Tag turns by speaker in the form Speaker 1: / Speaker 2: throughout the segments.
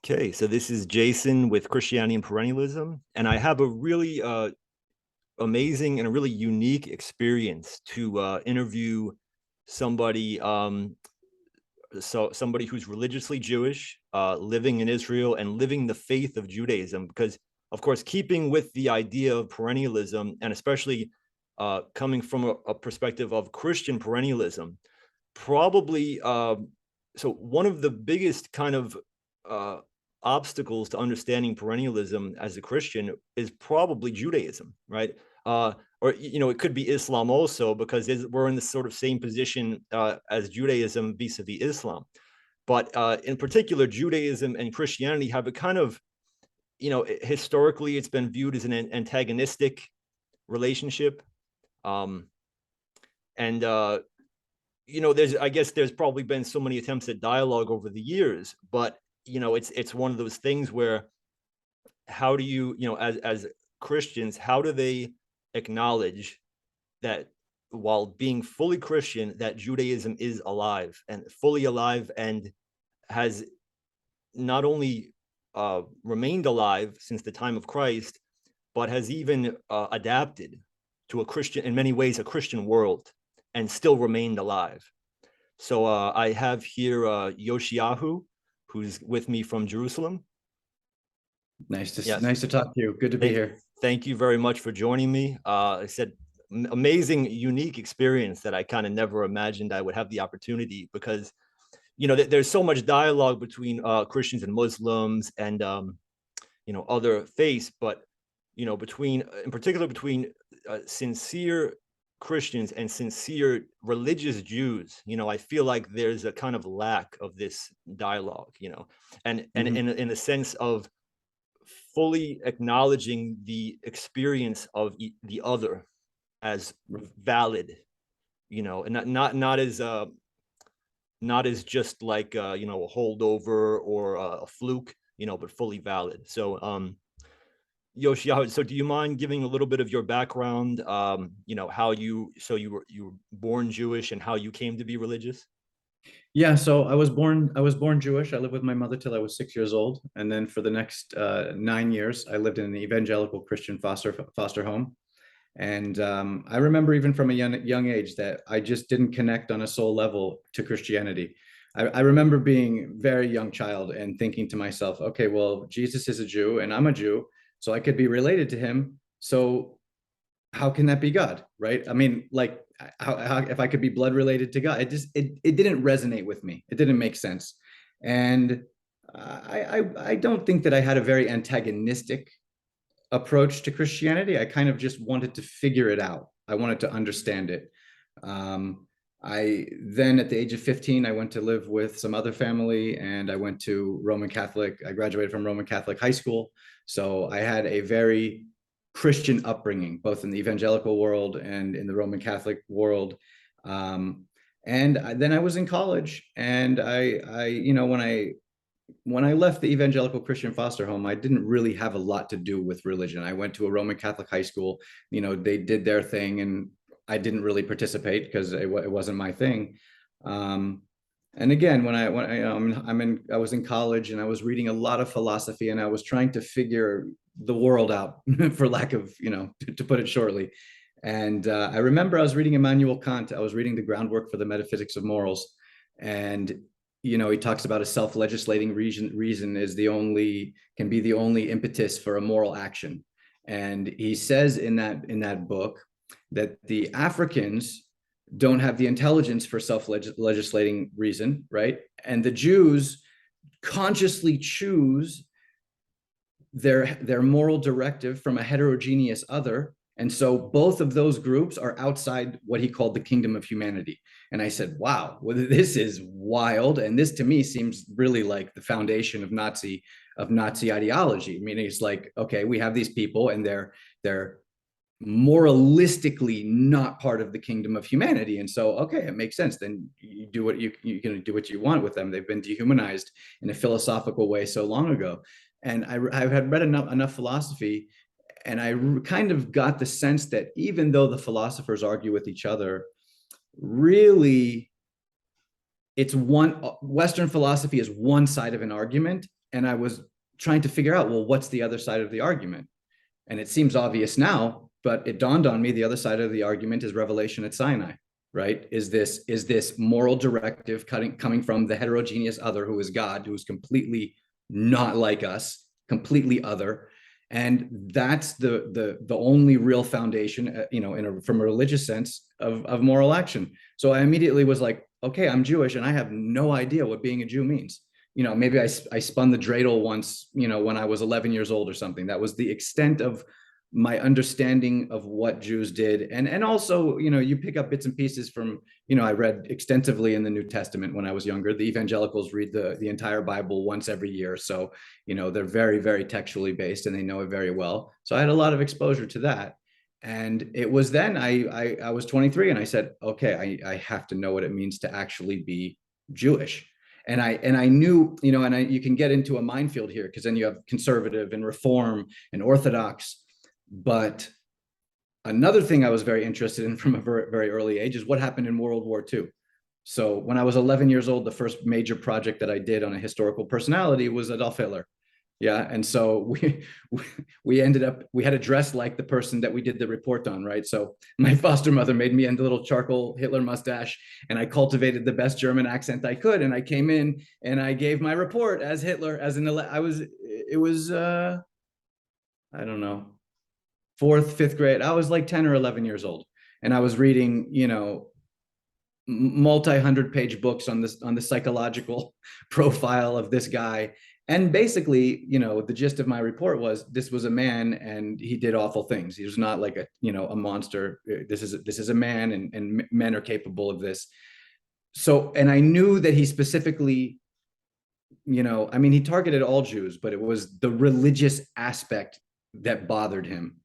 Speaker 1: Okay, so this is Jason with Christianity and Perennialism, and I have a really amazing and a really unique experience to interview somebody, somebody who's religiously Jewish, living in Israel and living the faith of Judaism. Because, of course, keeping with the idea of perennialism, and especially coming from a perspective of Christian perennialism, probably so one of the biggest kind of obstacles to understanding perennialism as a Christian is probably Judaism, right? Or it could be Islam also, because we're in the sort of same position as Judaism vis-a-vis Islam. But in particular, Judaism and Christianity have a kind of, historically it's been viewed as an antagonistic relationship. And there's probably been so many attempts at dialogue over the years, but it's one of those things where how do you, as Christians, how do they acknowledge that while being fully Christian, that Judaism is alive and fully alive and has not only remained alive since the time of Christ, but has even adapted to a Christian, in many ways, a Christian world, and still remained alive. So I have here Yoshiyahu, who's with me from Jerusalem.
Speaker 2: Nice
Speaker 1: Yes.
Speaker 2: to talk to you. Good to be here.
Speaker 1: Thank you very much for joining me. I said amazing, unique experience that I kind of never imagined I would have the opportunity, because there's so much dialogue between Christians and Muslims and other faiths, but in particular between sincere Christians and sincere religious Jews, I feel like there's a kind of lack of this dialogue, and in a sense of fully acknowledging the experience of the other as valid, and not as just like a holdover or a fluke, but fully valid. So Yoshiyahu, so do you mind giving a little bit of your background, how you were born Jewish and how you came to be religious?
Speaker 2: Yeah, so I was born Jewish. I lived with my mother till I was 6 years old, and then for the next 9 years, I lived in an evangelical Christian foster home. And I remember even from a young age that I just didn't connect on a soul level to Christianity. I remember being a very young child and thinking to myself, okay, well, Jesus is a Jew and I'm a Jew, so I could be related to him. So how can that be God, right? I mean, like, how if I could be blood related to God? It didn't resonate with me. It didn't make sense, and I don't think that I had a very antagonistic approach to Christianity. I kind of just wanted to figure it out. I wanted to understand it. I then, at the age of 15, I went to live with some other family, and I went to Roman Catholic. I graduated from Roman Catholic high school, so I had a very Christian upbringing, both in the evangelical world and in the Roman Catholic world. Then I was in college, and when I left the evangelical Christian foster home, I didn't really have a lot to do with religion. I went to a Roman Catholic high school. They did their thing, and I didn't really participate because it wasn't my thing. And again, I was in college, and I was reading a lot of philosophy, and I was trying to figure the world out, for lack of, to put it shortly. And I remember I was reading Immanuel Kant. I was reading The Groundwork for the Metaphysics of Morals, and he talks about a self-legislating reason can be the only impetus for a moral action. And he says in that book that the Africans don't have the intelligence for self-legislating reason, right? And the Jews consciously choose their moral directive from a heterogeneous other. And so both of those groups are outside what he called the kingdom of humanity. And I said, wow, well, this is wild. And this to me seems really like the foundation of Nazi ideology. I mean, it's like, okay, we have these people, and they're moralistically not part of the kingdom of humanity. And so, okay, it makes sense. Then you do what you're going to do what you want with them. They've been dehumanized in a philosophical way so long ago. And I had read enough philosophy, and I kind of got the sense that even though the philosophers argue with each other, really, Western philosophy is one side of an argument, and I was trying to figure out, well, what's the other side of the argument? And it seems obvious now, but it dawned on me the other side of the argument is revelation at Sinai, right? Is this moral directive coming from the heterogeneous other who is God, who is completely not like us, completely other. And that's the only real foundation, from a religious sense of moral action. So I immediately was like, okay, I'm Jewish and I have no idea what being a Jew means. Maybe I spun the dreidel once, when I was 11 years old or something. That was the extent of my understanding of what Jews did. And also, you pick up bits and pieces from, I read extensively in the New Testament when I was younger. The evangelicals read the entire Bible once every year. So, they're very, very textually based and they know it very well. So I had a lot of exposure to that. And it was then I was 23 and I said, okay, I have to know what it means to actually be Jewish. And I knew, you can get into a minefield here because then you have conservative and reform and Orthodox. But another thing I was very interested in from a very, very early age is what happened in World War II. So when I was 11 years old, the first major project that I did on a historical personality was Adolf Hitler. Yeah. And so we had to dress like the person that we did the report on, right? So my foster mother made me a little charcoal Hitler mustache, and I cultivated the best German accent I could. And I came in and I gave my report as Hitler, it was, I don't know, fourth, fifth grade. I was like 10 or 11 years old. And I was reading, multi-hundred-page books on the psychological profile of this guy. And basically, the gist of my report was this was a man and he did awful things. He was not like a monster. This is a man, and men are capable of this. So, and I knew that he specifically, he targeted all Jews, but it was the religious aspect that bothered him.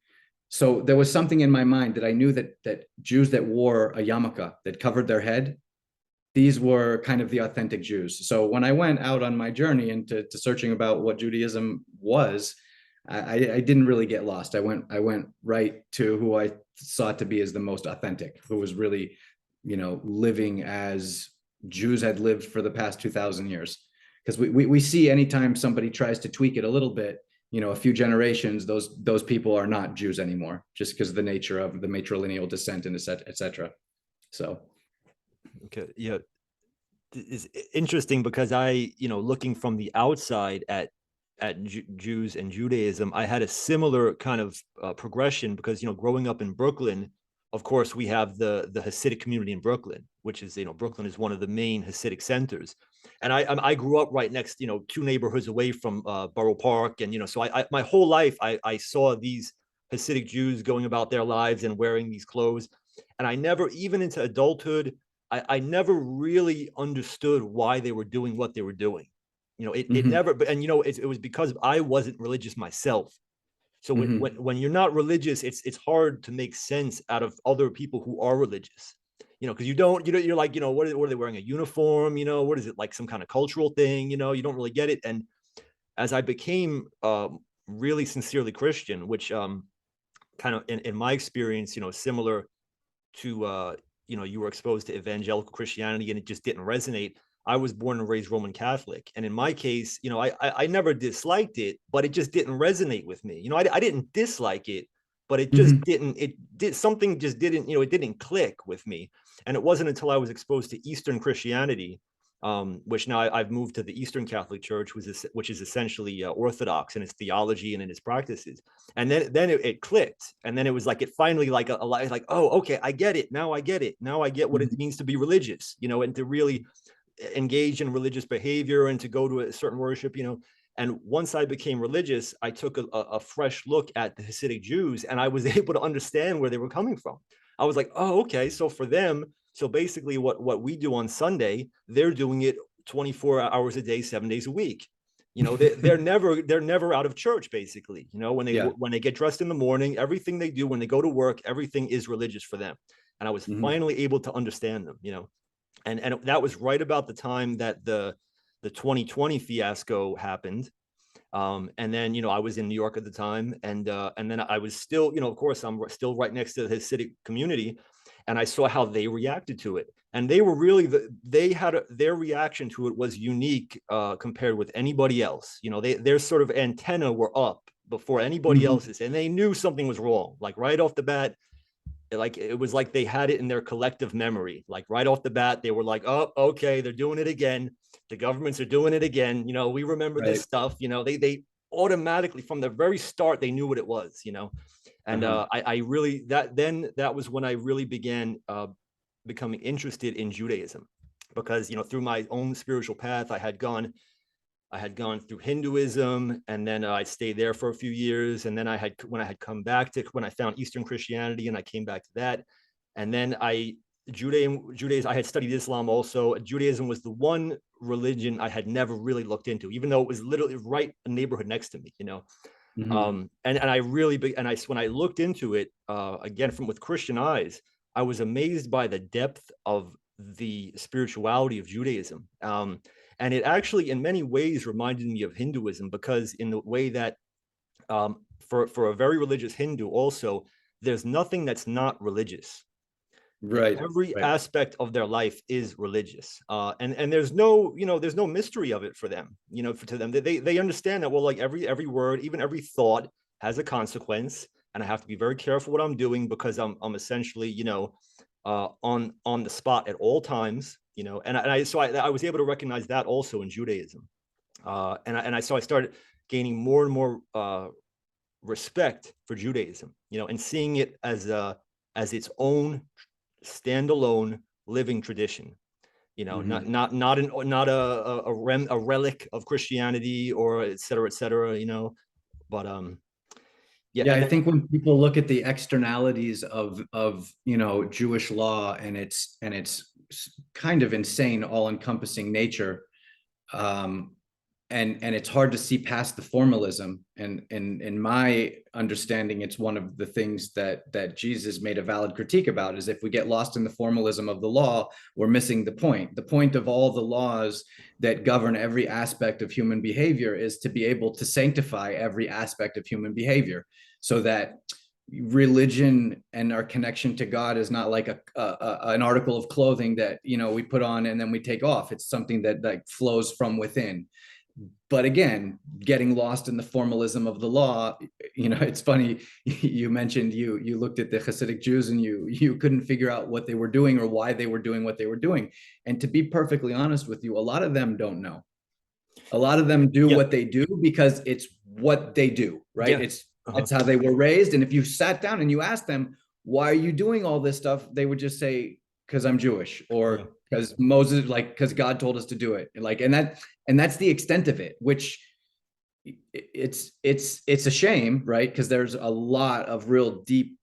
Speaker 2: So there was something in my mind that I knew that Jews that wore a yarmulke, that covered their head, these were kind of the authentic Jews. So when I went out on my journey into searching about what Judaism was, I didn't really get lost. I went right to who I sought to be as the most authentic, who was really, living as Jews had lived for the past 2,000 years. Because we see anytime somebody tries to tweak it a little bit, a few generations, those people are not Jews anymore, just because of the nature of the matrilineal descent and et cetera. So.
Speaker 1: Okay. Yeah. It's interesting because I, looking from the outside at Jews and Judaism, I had a similar kind of progression because, growing up in Brooklyn, of course, we have the Hasidic community in Brooklyn, which is, Brooklyn is one of the main Hasidic centers. And I grew up right next, 2 neighborhoods away from Borough Park. And, so my whole life, I saw these Hasidic Jews going about their lives and wearing these clothes. And I never, even into adulthood, I never really understood why they were doing what they were doing. It never, and it was because I wasn't religious myself. So when you're not religious, it's hard to make sense out of other people who are religious. Because you're like, what are they wearing, a uniform? What is it, like some kind of cultural thing? You don't really get it. And as I became really sincerely Christian, which kind of in my experience, similar to you were exposed to evangelical Christianity and it just didn't resonate. I was born and raised Roman Catholic. And in my case, I never disliked it, but it just didn't resonate with me. I didn't dislike it, but it just something just didn't, it didn't click with me. And it wasn't until I was exposed to Eastern Christianity, which now I've moved to the Eastern Catholic Church, which is essentially Orthodox in its theology and in its practices. And then it clicked, and then it was like it finally like like, oh, okay, I get it now. I get it now. I get what it means to be religious, and to really engage in religious behavior and to go to a certain worship, And once I became religious, I took a fresh look at the Hasidic Jews, and I was able to understand where they were coming from. I was like, oh, okay, so for them. So basically what we do on Sunday, they're doing it 24 hours a day, 7 days a week. They're never out of church, basically. When they get dressed in the morning, everything they do when they go to work, everything is religious for them. And I was finally able to understand them, and that was right about the time that the 2020 fiasco happened. And then, I was in New York at the time, and then I was still, of course, I'm still right next to the Hasidic community. and I saw how they reacted to it. And they were really their reaction to it was unique compared with anybody else. You know, their sort of antenna were up before anybody else's, and they knew something was wrong. Like right off the bat, like it was like they had it in their collective memory. Like right off the bat, they were like, "Oh, okay, they're doing it again. The governments are doing it again. You know, we remember this stuff. You know, they automatically from the very start they knew what it was. You know, and I really that was when I really began becoming interested in Judaism, because, you know, through my own spiritual path, I had gone through Hinduism, and then I stayed there for a few years. And then when I found Eastern Christianity, and I came back to that. And then Judaism, I had studied Islam also. Judaism was the one religion I had never really looked into, even though it was literally right a neighborhood next to me, you know. And I really, when I looked into it, again, with Christian eyes, I was amazed by the depth of the spirituality of Judaism. And it actually, in many ways, reminded me of Hinduism, because in the way that for a very religious Hindu also, there's nothing that's not religious.
Speaker 2: Right.
Speaker 1: Every aspect of their life is religious. And there's no, you know, there's no mystery of it for them, you know, to them. They understand that, well, like every word, even every thought has a consequence. And I have to be very careful what I'm doing, because I'm essentially, you know, on the spot at all times, you know. And I was able to recognize that also in Judaism. So I started gaining more and more respect for Judaism, you know, and seeing it as its own standalone living tradition, you know, not a relic of Christianity, or et cetera, you know. But
Speaker 2: yeah, I think when people look at the externalities of you know, Jewish law and its kind of insane, all-encompassing nature, and it's hard to see past the formalism. And in my understanding, it's one of the things that Jesus made a valid critique about, is if we get lost in the formalism of the law, we're missing the point. The point of all the laws that govern every aspect of human behavior is to be able to sanctify every aspect of human behavior, so that religion and our connection to God is not like an article of clothing that, you know, we put on and then we take off. It's something that like flows from within. But again, getting lost in the formalism of the law, you know, it's funny, you mentioned you looked at the Hasidic Jews and you couldn't figure out what they were doing or why they were doing what they were doing. And to be perfectly honest with you, a lot of them don't know. A lot of them do what they do because it's what they do, right? That's how they were raised. And if you sat down and you asked them, why are you doing all this stuff? They would just say, because I'm Jewish, or because Moses, like, because God told us to do it. Like, and that's the extent of it, which it's a shame, right? Because there's a lot of real deep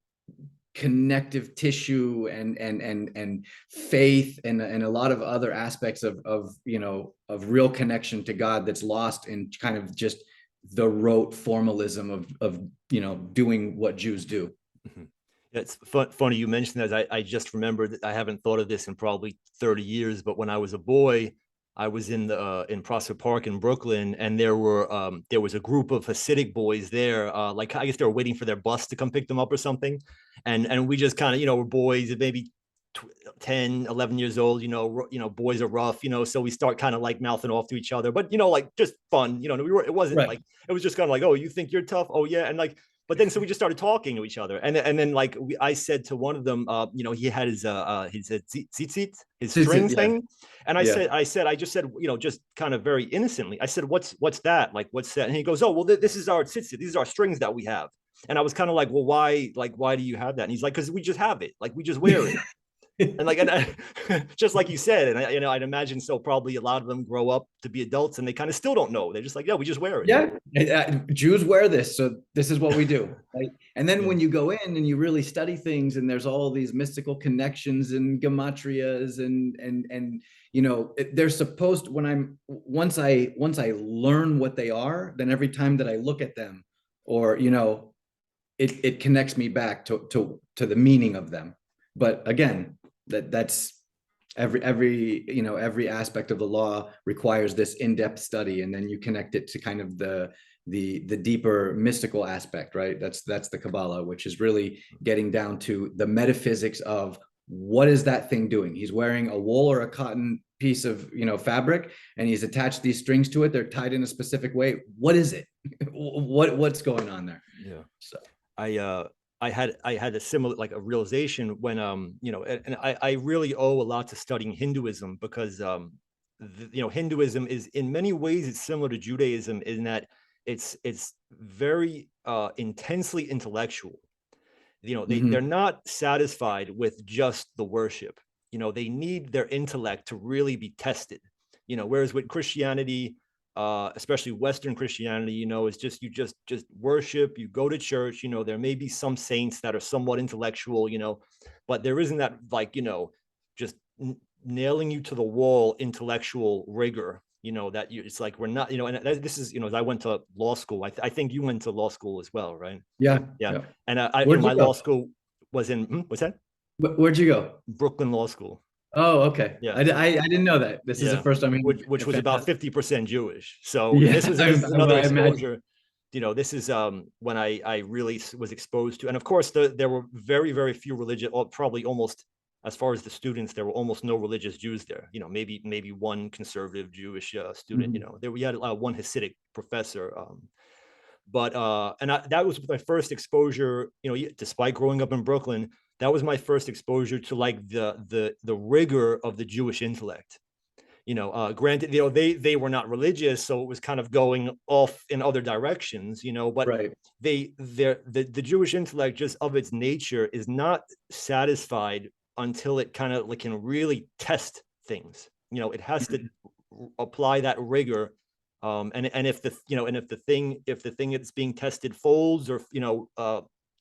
Speaker 2: connective tissue and faith and a lot of other aspects of you know, of real connection to God that's lost in kind of just the rote formalism of you know, doing what Jews do.
Speaker 1: It's funny you mentioned that. I just remembered that I haven't thought of this in probably 30 years, but when I was a boy, I was in Prospect Park in Brooklyn, and there was a group of Hasidic boys there. Like, I guess they were waiting for their bus to come pick them up or something. And we just kind of, you know, were boys, maybe 10, 11 years old, you know, boys are rough, you know, so we start kind of like mouthing off to each other, but, you know, like just fun, you know, it wasn't like, it was just kind of like, oh, you think you're tough? Oh yeah. And like, but then, so we just started talking to each other. And then like, I said to one of them, you know, he had his tzitzit, his string thing. And I just said, you know, just kind of very innocently, I said, what's that? Like, what's that? And he goes, oh, well, this is our tzitzit. These are our strings that we have. And I was kind of like, well, why do you have that? And he's like, because we just have it. Like, we just wear it. And like, just like you said, and you know, I'd imagine so probably a lot of them grow up to be adults and they kind of still don't know. They're just like, yeah, we just wear it.
Speaker 2: Yeah, Jews wear this, so this is what we do. Right? And then when you go in and you really study things, and there's all these mystical connections and gematrias and you know, they're supposed, once I learn what they are, then every time that I look at them, or you know, it connects me back to the meaning of them. But again, that's every you know, every aspect of the law requires this in-depth study, and then you connect it to kind of the deeper mystical aspect, right? That's the Kabbalah, which is really getting down to the metaphysics of what is that thing doing? He's wearing a wool or a cotton piece of, fabric, and he's attached these strings to it. They're tied in a specific way. What is it? What's going on there?
Speaker 1: Yeah.
Speaker 2: So
Speaker 1: I had a similar, like, a realization when and I really owe a lot to studying Hinduism, because Hinduism is, in many ways, it's similar to Judaism in that it's very intensely intellectual. They're not satisfied with just the worship. They need their intellect to really be tested. Whereas with Christianity, especially Western Christianity, is just, you just worship, you go to church. There may be some saints that are somewhat intellectual, but there isn't that, like, just nailing you to the wall intellectual rigor. It's like, we're not, and this is, as I went to law school. I think you went to law school as well, right?
Speaker 2: yeah.
Speaker 1: Yeah.
Speaker 2: Yeah.
Speaker 1: And
Speaker 2: Where'd
Speaker 1: my
Speaker 2: you go?
Speaker 1: law school was in, what's that?
Speaker 2: Where'd you go?
Speaker 1: Brooklyn Law School.
Speaker 2: Oh, okay.
Speaker 1: Yeah.
Speaker 2: I didn't know that. This is the
Speaker 1: Yeah.
Speaker 2: first time.
Speaker 1: Which was about 50% Jewish. So
Speaker 2: Yeah,
Speaker 1: this is another
Speaker 2: I imagine.
Speaker 1: exposure. This is when I really was exposed to, and of course there were very, very few religious, or probably almost, as far as the students, there were almost no religious Jews there. Maybe one conservative Jewish student.
Speaker 2: Mhm.
Speaker 1: We had one Hasidic professor. But that was my first exposure. Despite growing up in Brooklyn, that was my first exposure to, like, the rigor of the Jewish intellect. Granted, they were not religious, so it was kind of going off in other directions. But
Speaker 2: Right.
Speaker 1: the Jewish intellect, just of its nature, is not satisfied until it kind of, like, can really test things. It has to apply that rigor. And if the thing that's being tested folds, or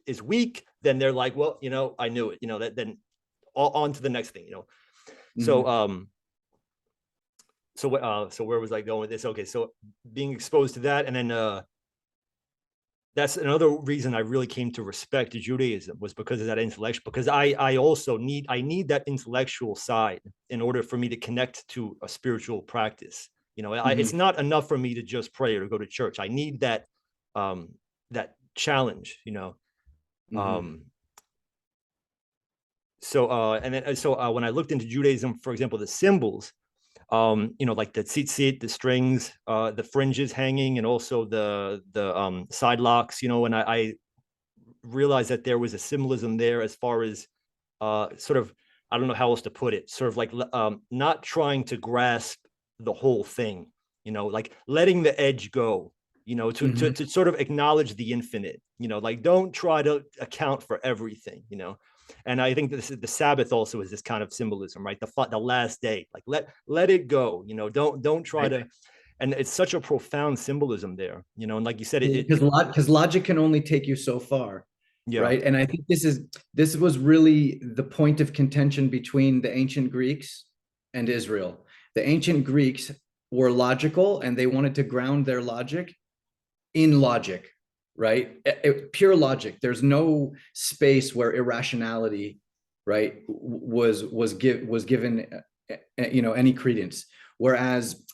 Speaker 1: is weak, then they're like, well, I knew it. That then on to the next thing. So so where was I going with this? Okay, so being exposed to that, and then that's another reason I really came to respect Judaism, was because of that intellectual. Because I also need that intellectual side in order for me to connect to a spiritual practice. It's not enough for me to just pray or go to church. I need that that challenge. So when I looked into Judaism, for example, the symbols, like the tzitzit, the strings, the fringes hanging, and also the side locks, and I realized that there was a symbolism there, as far as sort of, I don't know how else to put it, sort of like not trying to grasp the whole thing, like letting the edge go, to sort of acknowledge the infinite, like, don't try to account for everything. And I think this is the Sabbath also is this kind of symbolism, right? The last day, like, let it go, don't try to, and it's such a profound symbolism there, and like you said,
Speaker 2: because logic can only take you so far.
Speaker 1: yeah.
Speaker 2: Right. And I think this was really the point of contention between the ancient Greeks and Israel. The ancient Greeks were logical, and they wanted to ground their logic in logic, right? Pure logic. There's no space where irrationality, right, was given any credence. Whereas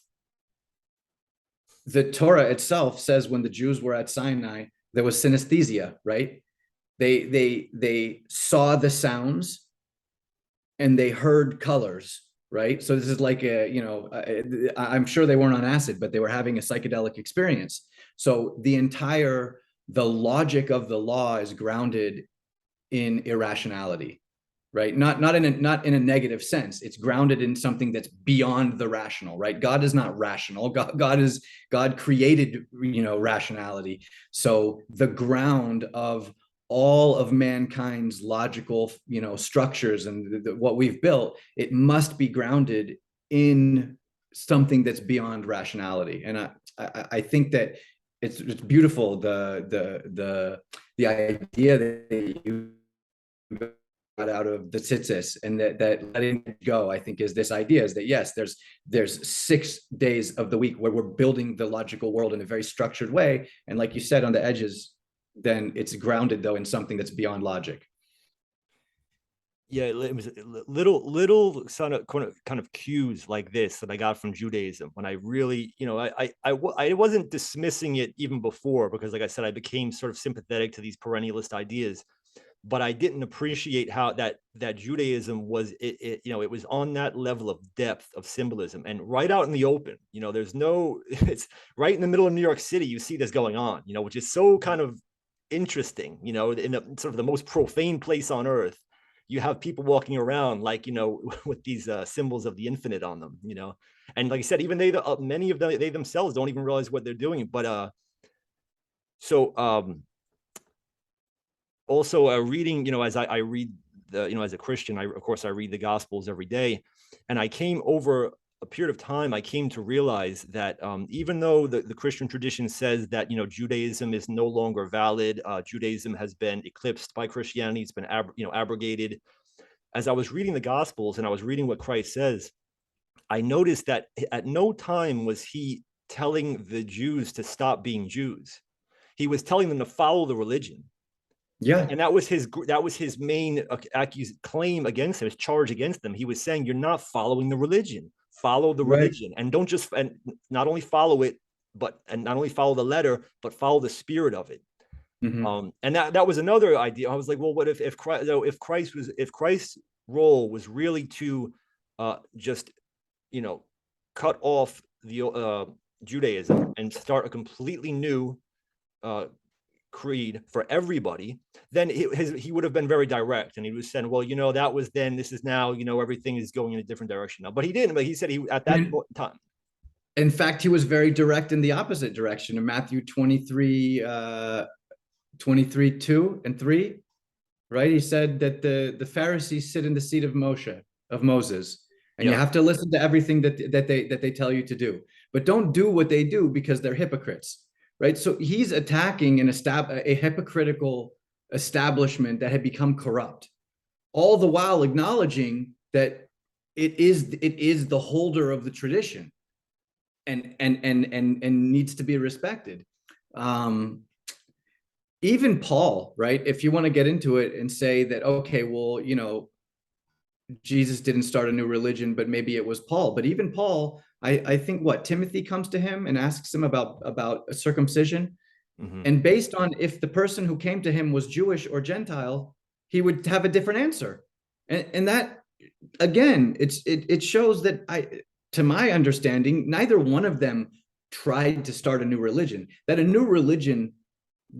Speaker 2: the Torah itself says, when the Jews were at Sinai, there was synesthesia, right? They saw the sounds and they heard colors, right? So this is like I'm sure they weren't on acid, but they were having a psychedelic experience. So the logic of the law is grounded in irrationality, right? Not in a negative sense. It's grounded in something that's beyond the rational, right? God is not rational. God created, rationality. So the ground of all of mankind's logical, structures and what we've built, it must be grounded in something that's beyond rationality. And I think that it's beautiful, the idea that you got out of the tzitzis, and that letting it go, I think, is this idea is that, yes, there's 6 days of the week where we're building the logical world in a very structured way, and like you said, on the edges, then it's grounded though in something that's beyond logic.
Speaker 1: Yeah, it was little kind of cues like this that I got from Judaism when I really, I wasn't dismissing it even before, because, like I said, I became sort of sympathetic to these perennialist ideas. but I didn't appreciate how that Judaism was, it was on that level of depth of symbolism and right out in the open. There's no, it's right in the middle of New York City. You see this going on, which is so kind of interesting, in the sort of the most profane place on earth. You have people walking around like, with these symbols of the infinite on them, and like I said, even many of them, they themselves don't even realize what they're doing. But also reading, as I read as a Christian, of course I read the Gospels every day, and I came over a period of time, I came to realize that even though the Christian tradition says that, Judaism is no longer valid, Judaism has been eclipsed by Christianity, it's been abrogated. As I was reading the Gospels and I was reading what Christ says, I noticed that at no time was he telling the Jews to stop being Jews. He was telling them to follow the religion.
Speaker 2: Yeah.
Speaker 1: And that was his main claim against them, his charge against them. He was saying, you're not following the religion. Follow the religion, and don't just, and not only follow it, and not only follow the letter, but follow the spirit of it. Mm-hmm. And that was another idea. I was like, well, what if Christ's role was really to just cut off the Judaism and start a completely new creed for everybody, then he would have been very direct, and he was saying, well, that was then, this is now, everything is going in a different direction now. But he didn't. But he said at that time.
Speaker 2: In fact, he was very direct in the opposite direction in Matthew 23, 2 and 3, right? He said that the Pharisees sit in the seat of Moses, and you have to listen to everything that they tell you to do, but don't do what they do because they're hypocrites, right? So he's attacking a hypocritical establishment that had become corrupt, all the while acknowledging that it is the holder of the tradition and needs to be respected. Even Paul, right? If you want to get into it and say that, okay, well, Jesus didn't start a new religion, but maybe it was Paul. But even Paul, I think Timothy comes to him and asks him about a circumcision. Mm-hmm. And based on if the person who came to him was Jewish or Gentile, he would have a different answer. And that, again, it shows that to my understanding, neither one of them tried to start a new religion, that a new religion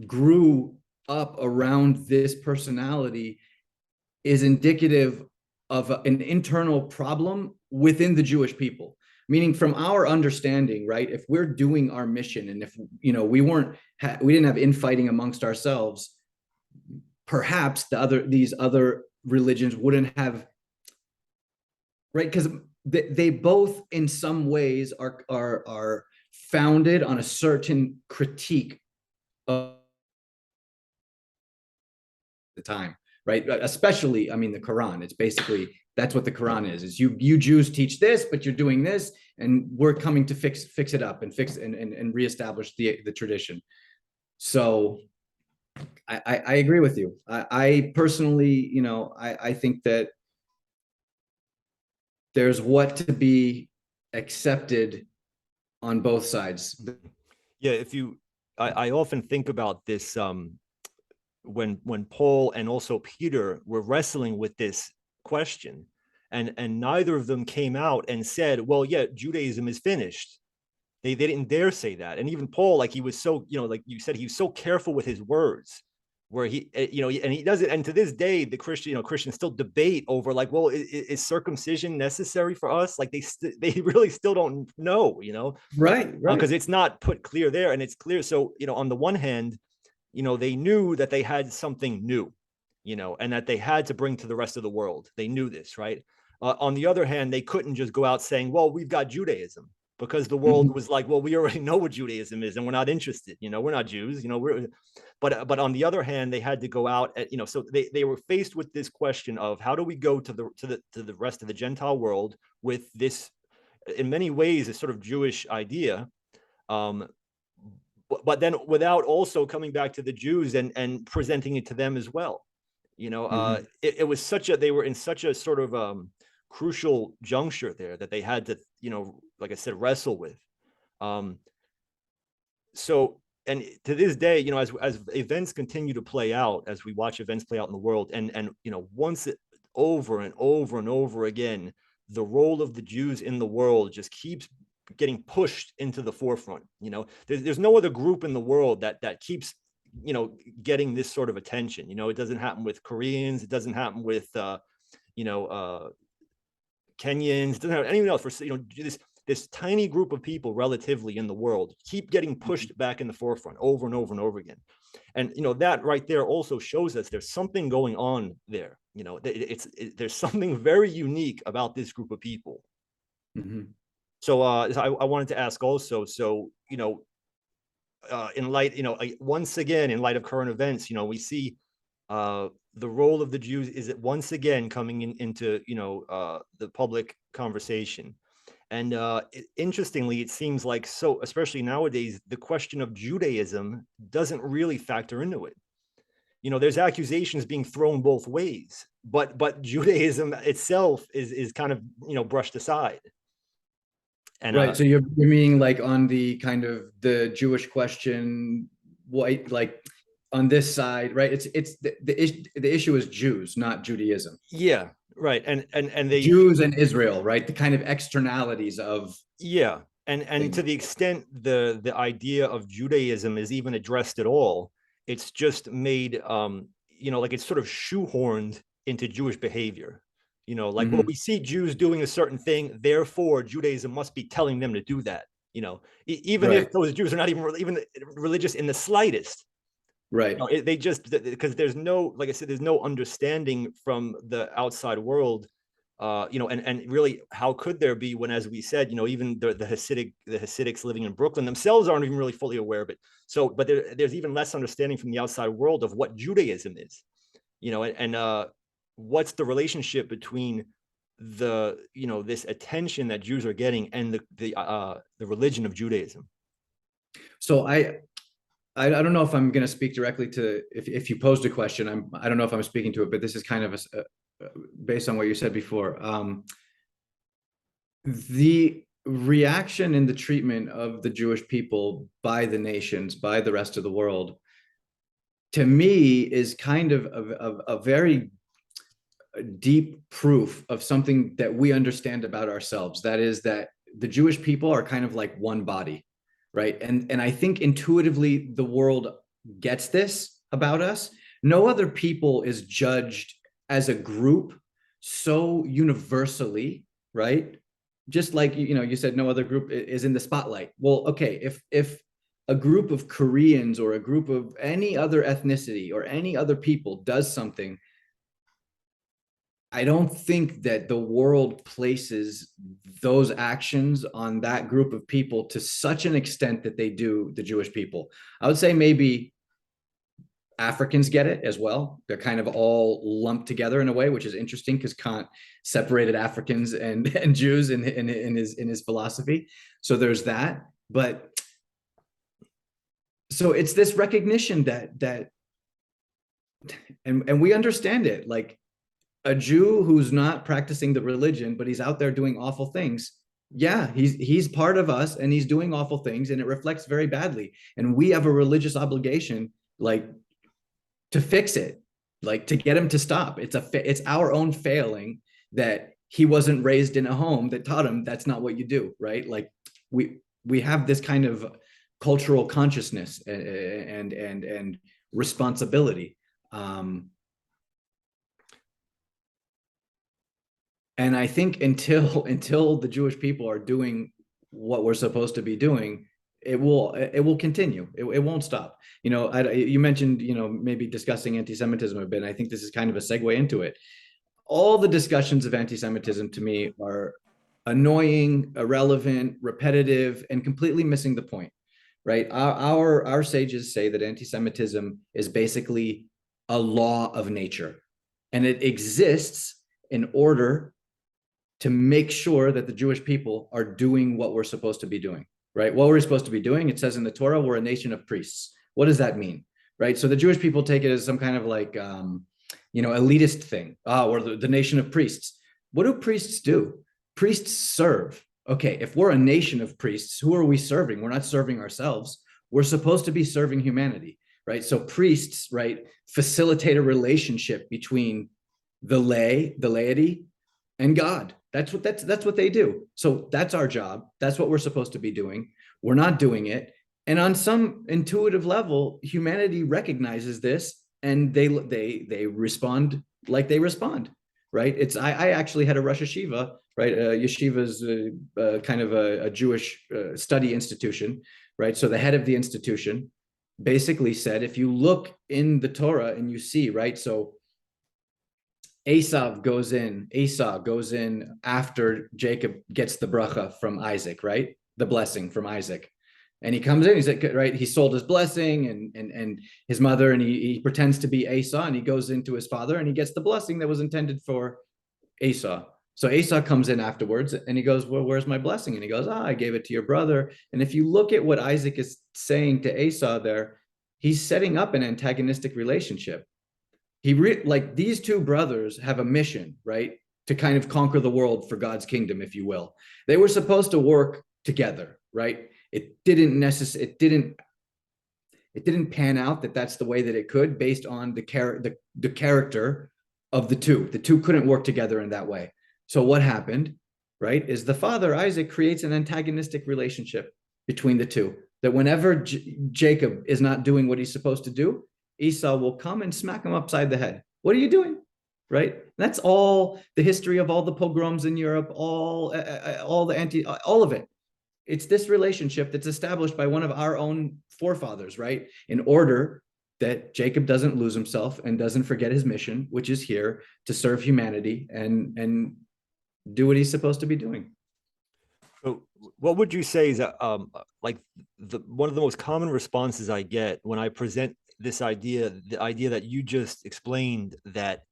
Speaker 2: grew up around this personality is indicative of an internal problem within the Jewish people. Meaning, from our understanding, right, if we're doing our mission, and if we didn't have infighting amongst ourselves, perhaps these other religions wouldn't have, right? Because they both, in some ways, are founded on a certain critique of the time, right? Especially, I mean, the Quran. It's basically, that's what the Quran is you Jews teach this, but you're doing this, and we're coming to fix it up and fix and reestablish the tradition. So I agree with you. I personally, I think that there's what to be accepted on both sides.
Speaker 1: Yeah, I often think about this when Paul and also Peter were wrestling with this question, and neither of them came out and said, well, yeah, Judaism is finished. They didn't dare say that. And even Paul, like, he was so, like you said, he was so careful with his words, where he, and he does it. And to this day, the Christians still debate over, like, well, is circumcision necessary for us? Like, they really still don't know,
Speaker 2: right,
Speaker 1: because it's not put clear there, and it's clear. So, on the one hand, they knew that they had something new, and that they had to bring to the rest of the world. They knew this, right? On the other hand, they couldn't just go out saying, well, we've got Judaism, because the world was like, well, we already know what Judaism is, and we're not interested. We're not Jews. But on the other hand, they had to go out. So they were faced with this question of, how do we go to the rest of the Gentile world with this, in many ways, a sort of Jewish idea, but then without also coming back to the Jews and presenting it to them as well. It was they were in such a sort of crucial juncture there that they had to, like I said, wrestle with. So and to this day, as events continue to play out, as we watch events play out in the world, and once it over and over and over again, the role of the Jews in the world just keeps getting pushed into the forefront. There's no other group in the world that keeps getting this sort of attention. It doesn't happen with Koreans, it doesn't happen with Kenyans, it doesn't have anyone else. For this tiny group of people relatively in the world keep getting pushed back in the forefront over and over and over again. And that right there also shows us there's something going on there. There's something very unique about this group of people.
Speaker 2: Mm-hmm.
Speaker 1: So I wanted to ask also, so in light, once again, in light of current events, we see the role of the Jews is it once again coming into the public conversation. And interestingly, it seems like, so especially nowadays, the question of Judaism doesn't really factor into it. There's accusations being thrown both ways, but Judaism itself is kind of brushed aside. And
Speaker 2: right. So you're meaning like on the kind of the Jewish question, white, like on this side, right? It's the issue is Jews, not Judaism.
Speaker 1: Yeah, right. And they
Speaker 2: Jews and Israel, right? The kind of externalities of
Speaker 1: and to the extent the idea of Judaism is even addressed at all, it's just made like it's sort of shoehorned into Jewish behavior. Like, well, we see Jews doing a certain thing, therefore Judaism must be telling them to do that. Even if those Jews are not even religious in the slightest.
Speaker 2: Right.
Speaker 1: They just, because there's no, like I said, there's no understanding from the outside world, and really, how could there be when, as we said, even the Hasidics living in Brooklyn themselves aren't even really fully aware of it. So, but there's even less understanding from the outside world of what Judaism is, and what's the relationship between the this attention that Jews are getting and the religion of Judaism.
Speaker 2: So I don't know if I'm going to speak directly to, if you posed a question, I don't know if I'm speaking to it, but this is kind of based on what you said before. The reaction and the treatment of the Jewish people by the nations, by the rest of the world, to me is kind of a very deep proof of something that we understand about ourselves. That is that the Jewish people are kind of like one body, right? And I think intuitively the world gets this about us. No other people is judged as a group so universally, right? Just like, you said no other group is in the spotlight. Well, okay, if a group of Koreans or a group of any other ethnicity or any other people does something, I don't think that the world places those actions on that group of people to such an extent that they do the Jewish people. I would say maybe Africans get it as well. They're kind of all lumped together in a way, which is interesting because Kant separated Africans and Jews in his philosophy. So there's that. But so it's this recognition that and we understand it, like, a Jew who's not practicing the religion, but he's out there doing awful things. Yeah, he's part of us and he's doing awful things and it reflects very badly. And we have a religious obligation, like, to fix it, like to get him to stop. It's our own failing that he wasn't raised in a home that taught him that's not what you do, right? Like we have this kind of cultural consciousness and responsibility. And I think until the Jewish people are doing what we're supposed to be doing, it will continue. It won't stop. You mentioned, maybe discussing anti-Semitism a bit. I think this is kind of a segue into it. All the discussions of anti-Semitism to me are annoying, irrelevant, repetitive, and completely missing the point, right? Our sages say that anti-Semitism is basically a law of nature, and it exists in order to make sure that the Jewish people are doing what we're supposed to be doing, right? What we're supposed to be doing, it says in the Torah, we're a nation of priests. What does that mean, right? So the Jewish people take it as some kind of like, elitist thing. We're the nation of priests. What do priests do? Priests serve. Okay, if we're a nation of priests, who are we serving? We're not serving ourselves. we're supposed to be serving humanity, right? So priests, right, facilitate a relationship between the laity, and God. That's what they do. So that's our job. That's what we're supposed to be doing. We're not doing it. And on some intuitive level, humanity recognizes this, and they respond like they respond, right? I actually had a Rosh Yeshiva, right? Yeshiva is kind of a Jewish study institution, right? So the head of the institution basically said, if you look in the Torah and you see, right? So Esau goes in after Jacob gets the bracha from Isaac, right? The blessing from Isaac. And he comes in, he's like, right, he sold his blessing and his mother, and he pretends to be Esau, and he goes into his father and he gets the blessing that was intended for Esau. So Esau comes in afterwards and he goes, well, where's my blessing? And he goes, I gave it to your brother. And if you look at what Isaac is saying to Esau there, he's setting up an antagonistic relationship. Like these two brothers have a mission, right? To kind of conquer the world for God's kingdom, if you will. They were supposed to work together, right? It didn't pan out that that's the way that it could, based on the character of the two. The two couldn't work together in that way. So what happened, right, is the father, Isaac, creates an antagonistic relationship between the two, that whenever Jacob is not doing what he's supposed to do, Esau will come and smack him upside the head. What are you doing? Right? And that's all the history of all the pogroms in Europe, all of it. It's this relationship that's established by one of our own forefathers, right? In order that Jacob doesn't lose himself and doesn't forget his mission, which is here to serve humanity and do what he's supposed to be doing.
Speaker 1: So what would you say is that like one of the most common responses I get when I present this idea, the idea that you just explained, that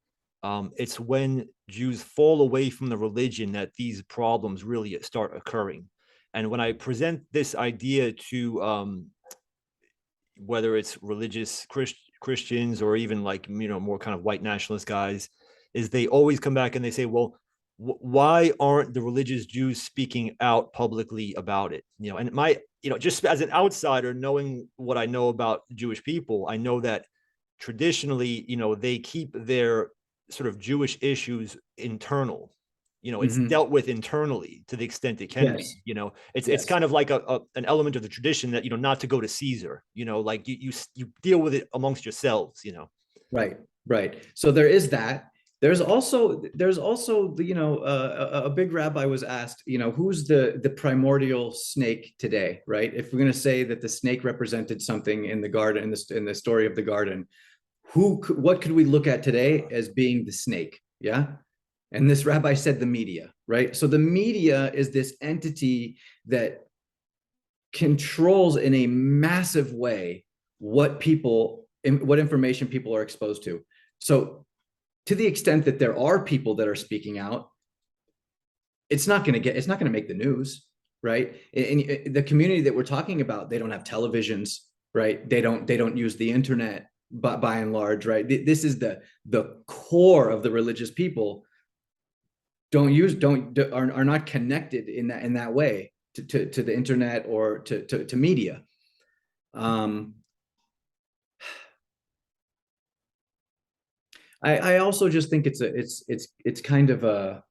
Speaker 1: it's when Jews fall away from the religion that these problems really start occurring. And when I present this idea to whether it's religious Christians or even like, more kind of white nationalist guys, is they always come back and they say, well, why aren't the religious Jews speaking out publicly about it? And just as an outsider, knowing what I know about Jewish people, I know that traditionally, they keep their sort of Jewish issues internal. It's dealt with internally to the extent it can be. It's kind of like an element of the tradition that, not to go to Caesar, like you deal with it amongst yourselves,
Speaker 2: Right. So there is that. There's also a big rabbi was asked, who's the primordial snake today, right? If we're going to say that the snake represented something in the garden, in the story of the garden, what could we look at today as being the snake? Yeah. And this rabbi said the media, right? So the media is this entity that controls in a massive way what information people are exposed to. So to the extent that there are people that are speaking out, it's not going to make the news, right? In the community that we're talking about, they don't have televisions, right? They don't use the internet, by and large, right? This is the core of the religious people. Are not connected in that way to the internet or to media. I also just think it's kind of a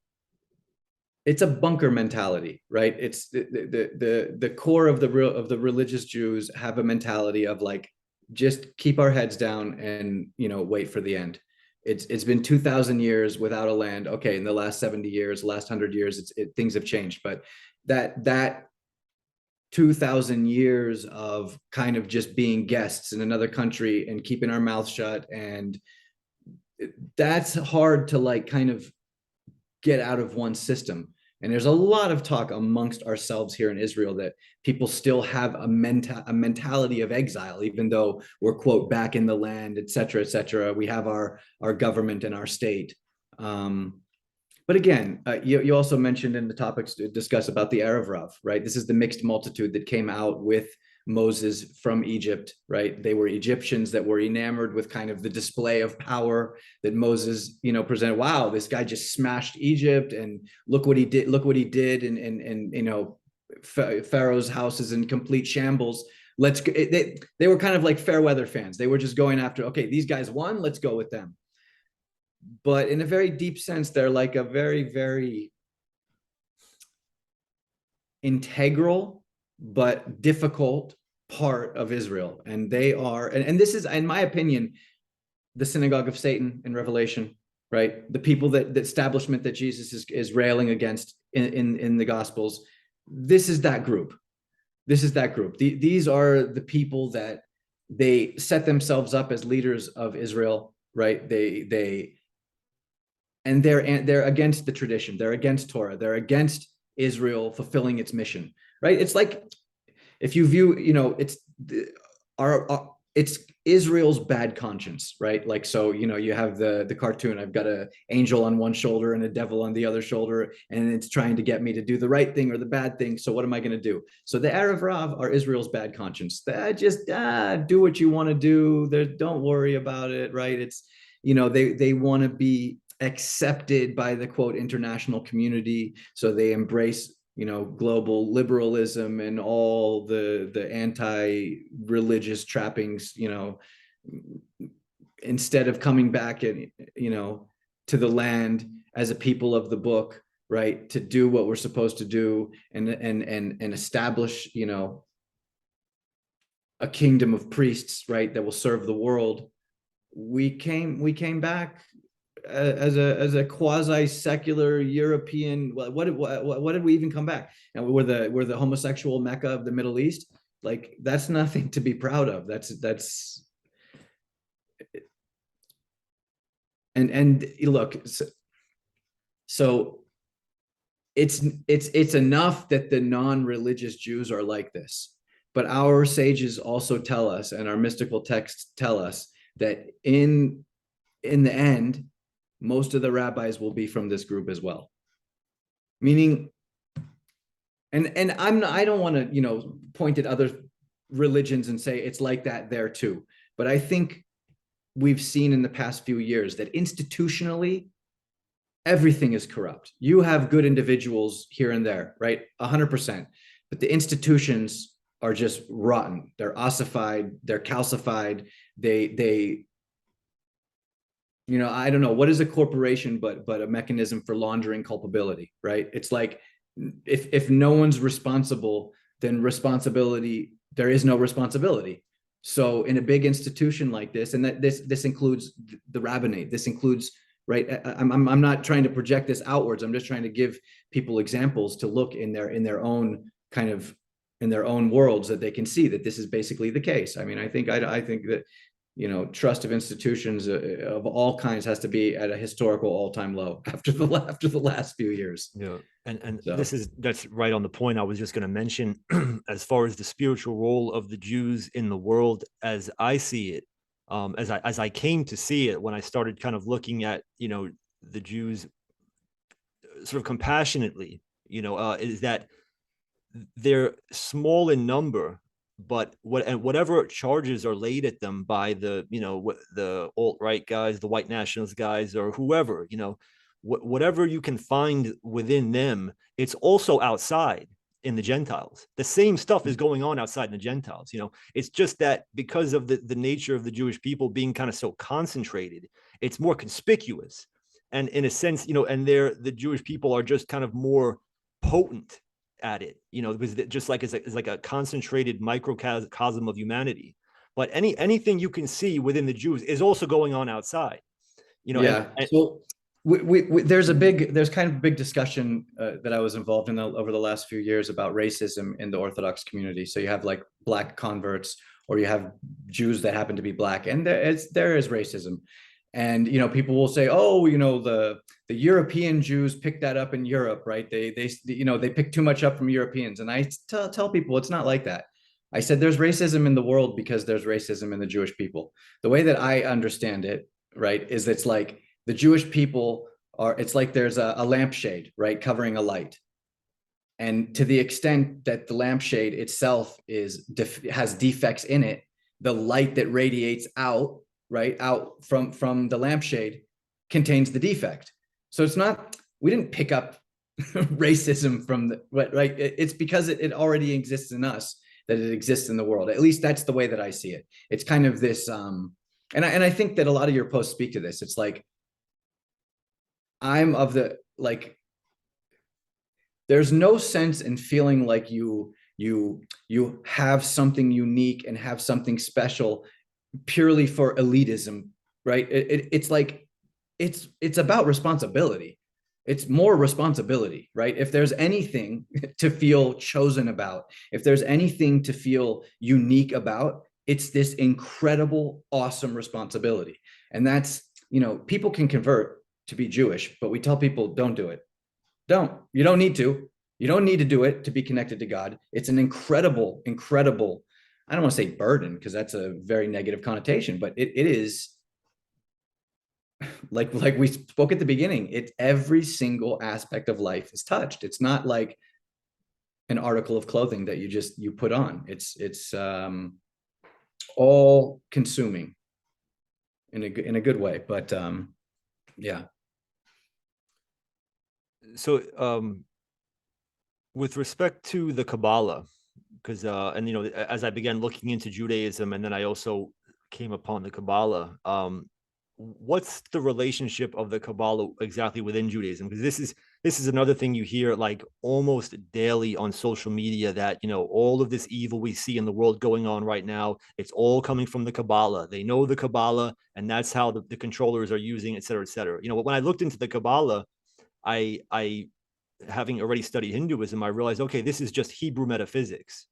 Speaker 2: bunker mentality, right? It's the core of the religious Jews have a mentality of like, just keep our heads down and wait for the end. It's been 2,000 years without a land. Okay, in the last 70 years, last 100 years, things have changed, but that 2,000 years of kind of just being guests in another country and keeping our mouths shut, and that's hard to like kind of get out of one's system. And there's a lot of talk amongst ourselves here in Israel that people still have a mentality of exile, even though we're, quote, back in the land, et cetera, et cetera. We have our government and our state. But again, you also mentioned in the topics to discuss about the Erev Rav, right? This is the mixed multitude that came out with Moses from Egypt, right? They were Egyptians that were enamored with kind of the display of power that Moses, presented. Wow, this guy just smashed Egypt, and look what he did. And Pharaoh's house is in complete shambles. let's they were kind of like fair weather fans. They were just going after, okay, these guys won, let's go with them. But in a very deep sense, they're like a very, very integral but difficult part of Israel. And they are, and this is, in my opinion, the synagogue of Satan in Revelation, right? The people that the establishment that Jesus is railing against in the Gospels. This is that group. This is that group. These are the people that they set themselves up as leaders of Israel, right? They're against the tradition. They're against Torah. They're against Israel fulfilling its mission, right? It's like, if you view, it's Israel's bad conscience, right? Like, so, you have the cartoon, I've got an angel on one shoulder and a devil on the other shoulder, and it's trying to get me to do the right thing or the bad thing. So what am I going to do? So the Erev Rav are Israel's bad conscience. Just do what you want to do. Don't worry about it, right? It's, they want to be accepted by the quote international community. So they embrace global liberalism and all the anti-religious trappings, instead of coming back and, to the land as a people of the book, right, to do what we're supposed to do and establish, a kingdom of priests, right, that will serve the world. We came back as a quasi-secular European. What did we even come back? And we're the homosexual Mecca of the Middle East. Like, that's nothing to be proud of. That's and look, so it's enough that the non-religious Jews are like this, but our sages also tell us, and our mystical texts tell us, that in the end, most of the rabbis will be from this group as well. Meaning, and I don't want to, point at other religions and say it's like that there too. But I think we've seen in the past few years that institutionally, everything is corrupt. You have good individuals here and there, right? 100%. But the institutions are just rotten. They're ossified, they're calcified. They I don't know, what is a corporation but a mechanism for laundering culpability, right? It's like, if no one's responsible, then there is no responsibility. So in a big institution like this, and that this includes the rabbinate, this includes, right? I'm not trying to project this outwards. I'm just trying to give people examples to look in their own kind of, in their own worlds, that they can see that this is basically the case. I mean, I think that, trust of institutions of all kinds has to be at a historical all-time low after the last few years.
Speaker 1: Yeah, and so that's right on the point I was just going to mention. As far as the spiritual role of the Jews in the world, as I see it, as I came to see it when I started kind of looking at the Jews sort of compassionately, is that they're small in number, but whatever charges are laid at them by the the alt-right guys, the white nationalist guys, or whoever, whatever you can find within them, it's also outside in the Gentiles. The same stuff is going on outside in the Gentiles. It's just that because of the nature of the Jewish people being kind of so concentrated, it's more conspicuous, and in a sense, and the Jewish people are just kind of more potent at it, because just like it's like a concentrated microcosm of humanity. But anything you can see within the Jews is also going on outside.
Speaker 2: Yeah. So there's kind of a big discussion that I was involved in over the last few years about racism in the Orthodox community. So you have like Black converts, or you have Jews that happen to be Black, and there is racism. And people will say, oh, the European Jews picked that up in Europe, right? They picked too much up from Europeans. And I tell people it's not like that. I said there's racism in the world because there's racism in the Jewish people. The way that I understand it, right, is it's like the Jewish people it's like there's a lampshade, right, covering a light. And to the extent that the lampshade itself has defects in it, the light that radiates out, right, out from the lampshade contains the defect. So it's not, we didn't pick up racism from right? It's because it already exists in us. that it exists in the world. At least that's the way that I see it. It's kind of this, and I think that a lot of your posts speak to this. It's like, I'm of the, like, there's no sense in feeling like you have something unique and have something special purely for elitism, right? It's like, it's about responsibility. It's more responsibility, right? If there's anything to feel chosen about, if there's anything to feel unique about, it's this incredible, awesome responsibility. And that's, people can convert to be Jewish, but we tell people, don't do it. You don't need to. You don't need to do it to be connected to God. It's an incredible, incredible, I don't want to say burden, because that's a very negative connotation, but it is, like we spoke at the beginning, it's every single aspect of life is touched. It's not like an article of clothing that you put on. It's all consuming in a good way. But yeah.
Speaker 1: So with respect to the Kabbalah, because and as I began looking into Judaism, and then I also came upon the Kabbalah, what's the relationship of the Kabbalah exactly within Judaism? Because this is another thing you hear like almost daily on social media, that all of this evil we see in the world going on right now, it's all coming from the Kabbalah. They know the Kabbalah, and that's how the controllers are using, et cetera, et cetera. When I looked into the Kabbalah, I having already studied Hinduism, I realized, okay, this is just Hebrew metaphysics.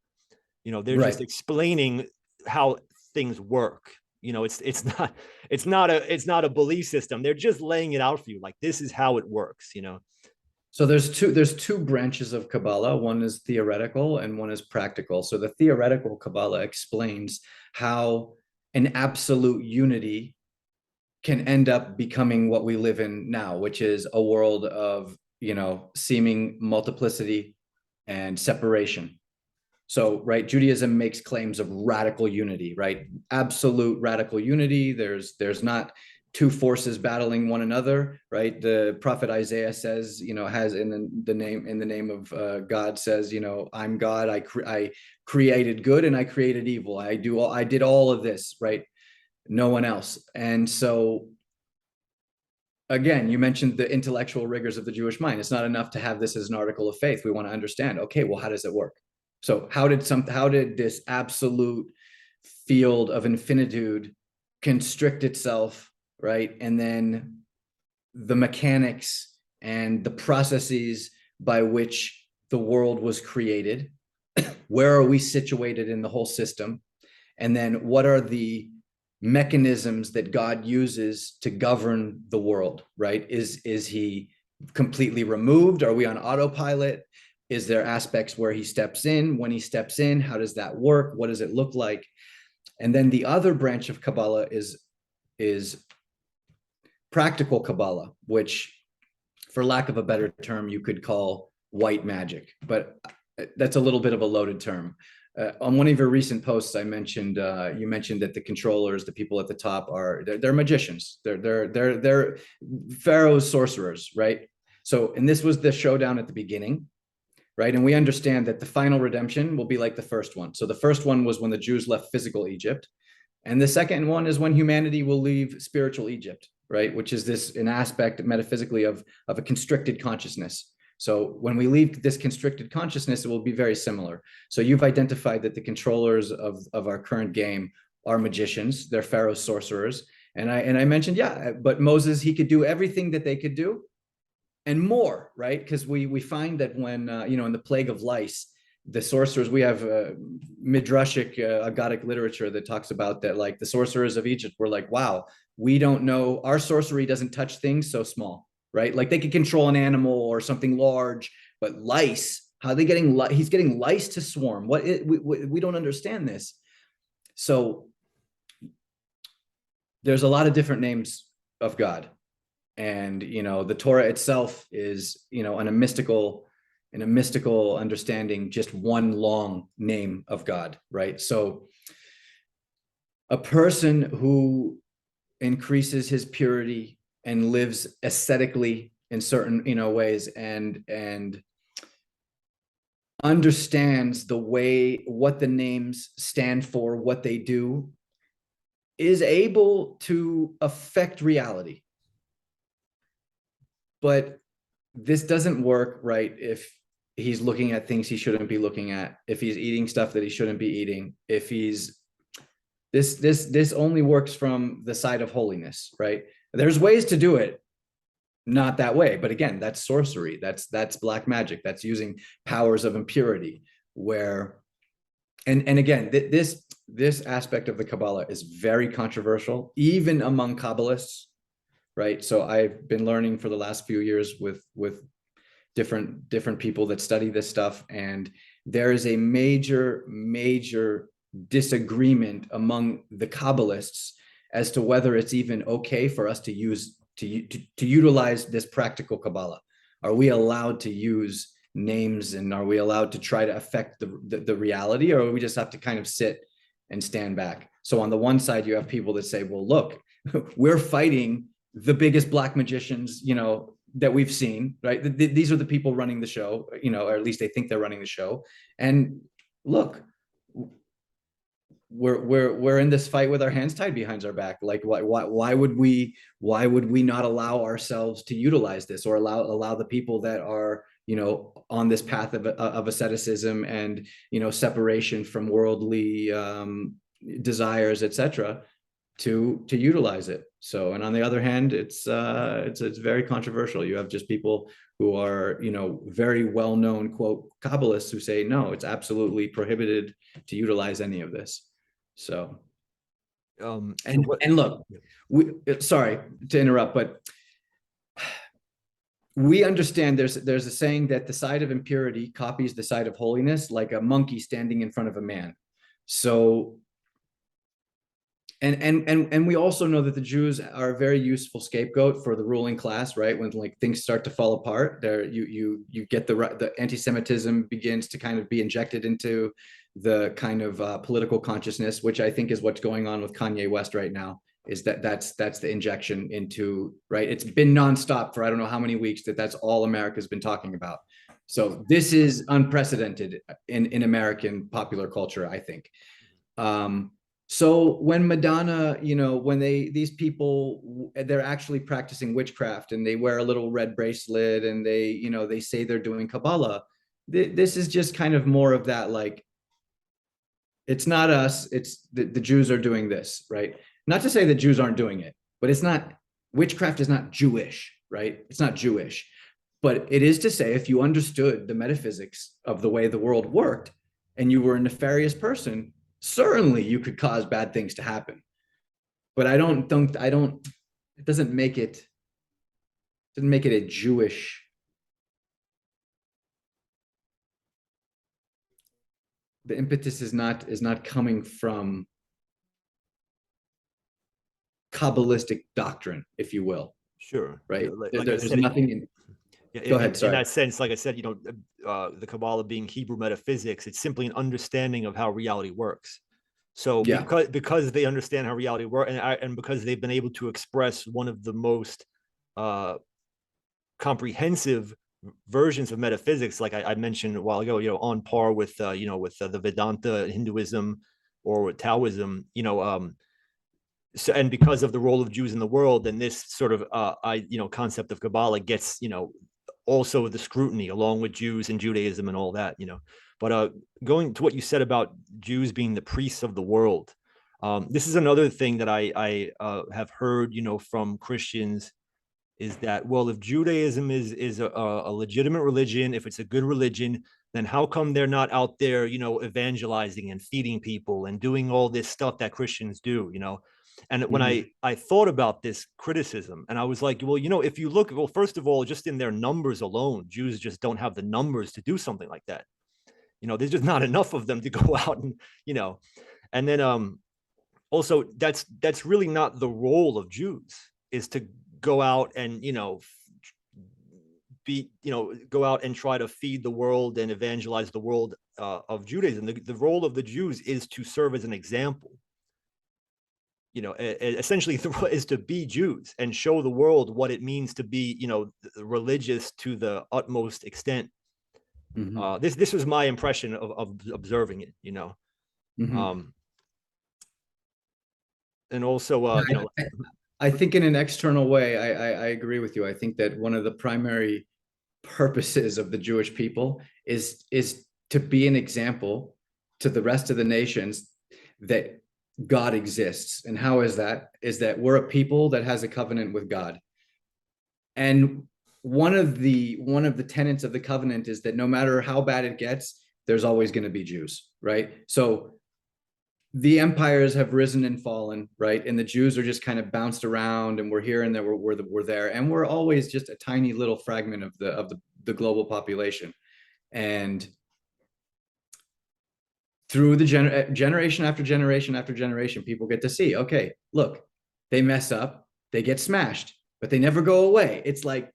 Speaker 1: They're
Speaker 2: Right.
Speaker 1: just explaining how things work. It's not a belief system. They're just laying it out for you, like, this is how it works.
Speaker 2: So there's two branches of Kabbalah. One is theoretical and one is practical. So the theoretical Kabbalah explains how an absolute unity can end up becoming what we live in now, which is a world of, seeming multiplicity and separation. So, right, Judaism makes claims of radical unity, right? Absolute radical unity. There's not two forces battling one another, right? The prophet Isaiah says, has in the name of God, says, I'm God. I created good and I created evil. I did all of this, right? No one else. And so, again, you mentioned the intellectual rigors of the Jewish mind. It's not enough to have this as an article of faith. We want to understand, okay, well, how does it work? So how did this absolute field of infinitude constrict itself, right? And then the mechanics and the processes by which the world was created, where are we situated in the whole system? And then what are the mechanisms that God uses to govern the world, right? Is he completely removed? Are we on autopilot? Is there aspects where he steps in? When he steps in, how does that work? What does it look like? And then the other branch of Kabbalah is practical Kabbalah, which, for lack of a better term, you could call white magic, but that's a little bit of a loaded term. On one of your recent posts, you mentioned that the controllers, the people at the top, they're magicians. They're Pharaoh's sorcerers, right? So, and this was the showdown at the beginning, right? And we understand that the final redemption will be like the first one. So the first one was when the Jews left physical Egypt, and the second one is when humanity will leave spiritual Egypt, right? Which is an aspect metaphysically of a constricted consciousness. So when we leave this constricted consciousness, it will be very similar. So you've identified that the controllers of our current game are magicians. They're Pharaoh's sorcerers. And I mentioned, yeah, but Moses, he could do everything that they could do and more, right? Because we find that when, in the plague of lice, the sorcerers, we have midrashic Aggadic literature that talks about that, like the sorcerers of Egypt were like, wow, we don't know, our sorcery doesn't touch things so small, right? Like they could control an animal or something large, but lice, how are they getting, he's getting lice to swarm. We don't understand this. So there's a lot of different names of God. And, the Torah itself is, in a mystical understanding, just one long name of God, right? So a person who increases his purity and lives ascetically in certain, ways, and understands the way, what the names stand for, what they do, is able to affect reality. But this doesn't work, right, if he's looking at things he shouldn't be looking at, if he's eating stuff that he shouldn't be eating, if he's this only works from the side of holiness, right? There's ways to do it not that way, but again, that's sorcery, that's black magic, that's using powers of impurity, where and again, this aspect of the Kabbalah is very controversial, even among Kabbalists, right? So I've been learning for the last few years with different people that study this stuff, and there is a major disagreement among the Kabbalists as to whether it's even okay for us to utilize this practical Kabbalah. Are we allowed to use names, and are we allowed to try to affect the reality, or we just have to kind of sit and stand back? So on the one side, you have people that say, well, look, we're fighting the biggest black magicians, that we've seen, right? These are the people running the show, or at least they think they're running the show. And look, we're in this fight with our hands tied behind our back. Like, why would we not allow ourselves to utilize this, or allow the people that are, on this path of asceticism and, separation from worldly desires, etc., to utilize it. So, and on the other hand, it's very controversial. You have just people who are, very well-known, quote, Kabbalists, who say, no, it's absolutely prohibited to utilize any of this. So, and look, sorry to interrupt, but we understand there's a saying that the side of impurity copies the side of holiness, like a monkey standing in front of a man. So, and we also know that the Jews are a very useful scapegoat for the ruling class, right? When like things start to fall apart, there you get the anti-Semitism begins to kind of be injected into the kind of political consciousness, which I think is what's going on with Kanye West right now. Is that's the injection into, right? It's been nonstop for I don't know how many weeks that's all America's been talking about. So this is unprecedented in American popular culture, I think. So when Madonna, when these people, they're actually practicing witchcraft, and they wear a little red bracelet, and they say they're doing Kabbalah, this is just kind of more of that, like, it's not us, it's the Jews are doing this, right? Not to say that Jews aren't doing it, but it's not, witchcraft is not Jewish, right? It's not Jewish. But it is to say, if you understood the metaphysics of the way the world worked, and you were a nefarious person, certainly you could cause bad things to happen. But it doesn't make it a Jewish. The impetus is not coming from Kabbalistic doctrine, if you will.
Speaker 1: Sure.
Speaker 2: Right.
Speaker 1: Like
Speaker 2: There's nothing in. Go ahead. Sorry.
Speaker 1: In that sense, like I said, the Kabbalah being Hebrew metaphysics, it's simply an understanding of how reality works. So because they understand how reality works, and because they've been able to express one of the most comprehensive versions of metaphysics, like I mentioned a while ago, on par with the Vedanta Hinduism or with Taoism, so, and because of the role of Jews in the world, then this sort of concept of Kabbalah gets also the scrutiny along with Jews and Judaism and all that, But going to what you said about Jews being the priests of the world, this is another thing that I have heard, from Christians, is that, well, if Judaism is a legitimate religion, if it's a good religion, then how come they're not out there, evangelizing and feeding people and doing all this stuff that Christians do, And when I thought about this criticism, and I was like, well, if you look, well, first of all, just in their numbers alone, Jews just don't have the numbers to do something like that. There's just not enough of them to go out and, and then also that's really not the role of Jews, is to go out and, go out and try to feed the world and evangelize the world of Judaism. The role of the Jews is to serve as an example. Essentially is to be Jews and show the world what it means to be, religious to the utmost extent.
Speaker 2: Mhm.
Speaker 1: This was my impression of observing it, you know.
Speaker 2: Mhm.
Speaker 1: Um, and also,
Speaker 2: Yeah,
Speaker 1: you know,
Speaker 2: I think in an external way, I agree with you. I think that one of the primary purposes of the Jewish people is to be an example to the rest of the nations that God exists. And how is that? Is that we're a people that has a covenant with God. And one of the tenets of the covenant is that no matter how bad it gets, there's always going to be Jews, right? So the empires have risen and fallen, right? And the Jews are just kind of bounced around, and we're here and there, we're there, and we're always just a tiny little fragment of the global population. And through the generation after generation after generation, people get to see, okay, look, they mess up, they get smashed, but they never go away. It's like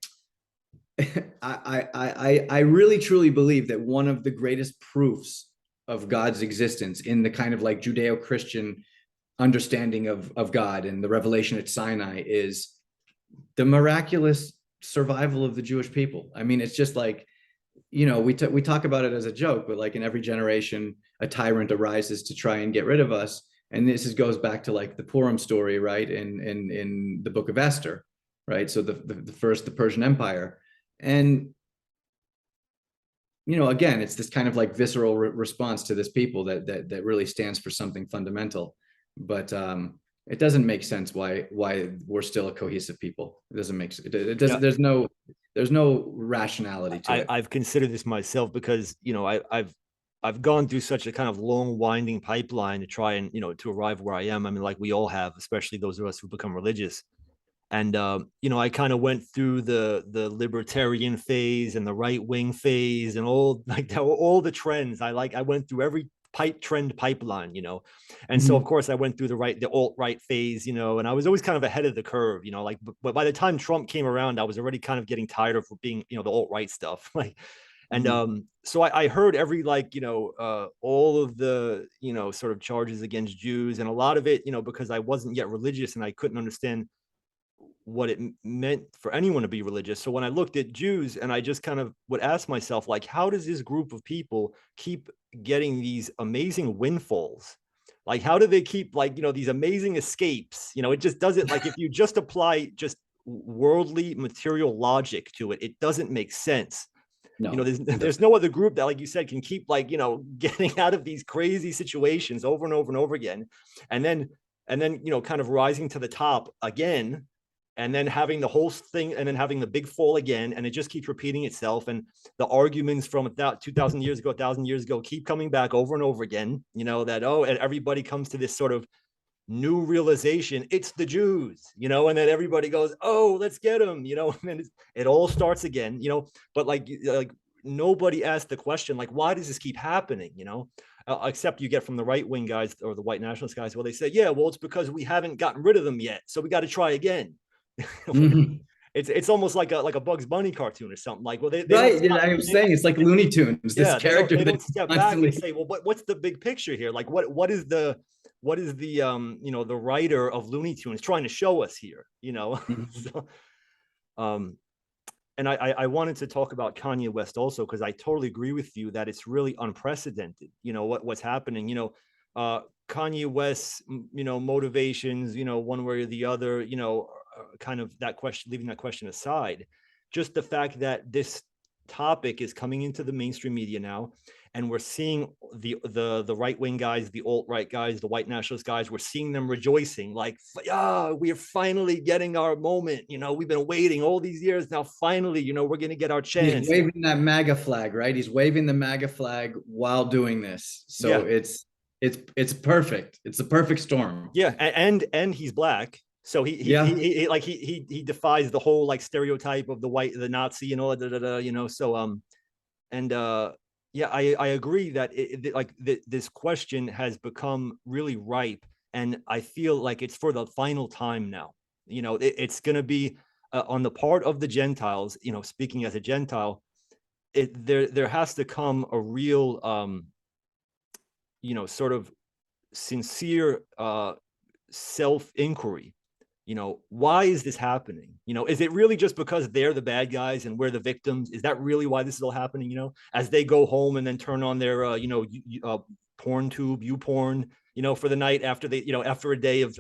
Speaker 2: I really truly believe that one of the greatest proofs of God's existence in the kind of like Judeo-Christian understanding of God and the revelation at Sinai is the miraculous survival of the Jewish people. I mean, it's just like, we talk about it as a joke, but like in every generation, a tyrant arises to try and get rid of us. And goes back to like the Purim story, right? In the book of Esther, right? So the Persian Empire. And again, it's this kind of like visceral response to this people that really stands for something fundamental. But it doesn't make sense why we're still a cohesive people. It doesn't make sense. It doesn't.
Speaker 1: yeah,
Speaker 2: There's no rationality to it.
Speaker 1: I've considered this myself because, you know, I've gone through such a kind of long winding pipeline to try and, you know, to arrive where I am. I mean, like we all have, especially those of us who become religious. And you know, I kind of went through the libertarian phase and the right wing phase and all like all the trends. I went through every trend pipeline, you know. And so of
Speaker 2: Mhm.
Speaker 1: course I went through the alt right phase, you know, and I was always kind of ahead of the curve, you know, like but by the time Trump came around, I was already kind of getting tired of being, you know, the alt right stuff. Like and
Speaker 2: Mhm.
Speaker 1: so I heard every like, you know, all of the, you know, sort of charges against Jews and a lot of it, you know, because I wasn't yet religious and I couldn't understand what it meant for anyone to be religious. So when I looked at Jews and I just kind of would ask myself, like, how does this group of people keep getting these amazing windfalls? Like, how do they keep like, you know, these amazing escapes? You know, it just doesn't like if you just apply just worldly material logic to it, it doesn't make sense. You know,
Speaker 2: No, it
Speaker 1: there's
Speaker 2: doesn't.
Speaker 1: no other group that, like you said, can keep like, you know, getting out of these crazy situations over and over and over again. And then, you know, kind of rising to the top again and then having the whole thing and then having the big fall again and it just keeps repeating itself and the arguments from about 2000 years ago 1000 years ago keep coming back over and over again, you know, that oh, and everybody comes to this sort of new realization, it's the Jews, you know, and then everybody goes, oh, let's get them, you know, and then it all starts again, you know. But like nobody asked the question, like, why does this keep happening, you know? Except you get from the right wing guys or the white nationalist guys, well, they say, yeah, well, it's because we haven't gotten rid of them yet, so we got to try again.
Speaker 2: Mhm.
Speaker 1: It's almost like a Bugs Bunny cartoon or something. Like, well, they don't
Speaker 2: Right.
Speaker 1: stop.
Speaker 2: I was saying it's like Looney Tunes, this
Speaker 1: Yeah,
Speaker 2: character
Speaker 1: they
Speaker 2: that
Speaker 1: don't step back and
Speaker 2: constantly.
Speaker 1: say, well, what's the big picture here? Like, what is the you know, the writer of Looney Tunes trying to show us here? You know,
Speaker 2: Mhm.
Speaker 1: so um, and I wanted to talk about Kanye West also because I totally agree with you that it's really unprecedented. You know what's happening. You know, Kanye West's you know motivations. You know, one way or the other. You know, kind of that question, leaving that question aside, just the fact that this topic is coming into the mainstream media now and we're seeing the right wing guys, the alt right guys, the white nationalist guys, we're seeing them rejoicing like, yeah, we're finally getting our moment, you know, we've been waiting all these years, now finally, you know, we're going to get our
Speaker 2: He's
Speaker 1: chance.
Speaker 2: waving that MAGA flag, right? He's waving the MAGA flag while doing this. So
Speaker 1: Yeah,
Speaker 2: it's perfect. It's the perfect storm.
Speaker 1: yeah, and he's black, so
Speaker 2: Yeah.
Speaker 1: he defies the whole like stereotype of the Nazi and all that, you know. So and yeah, I agree that this question has become really ripe and I feel like it's for the final time now. You know, it's going to be on the part of the Gentiles, you know, speaking as a Gentile, there has to come a real you know, sort of sincere self inquiry, why is this happening? Is it really just because they're the bad guys and we're the victims? Is that really why this is all happening? As they go home and then turn on their, porn tube, porn, for the night after they, after a day of,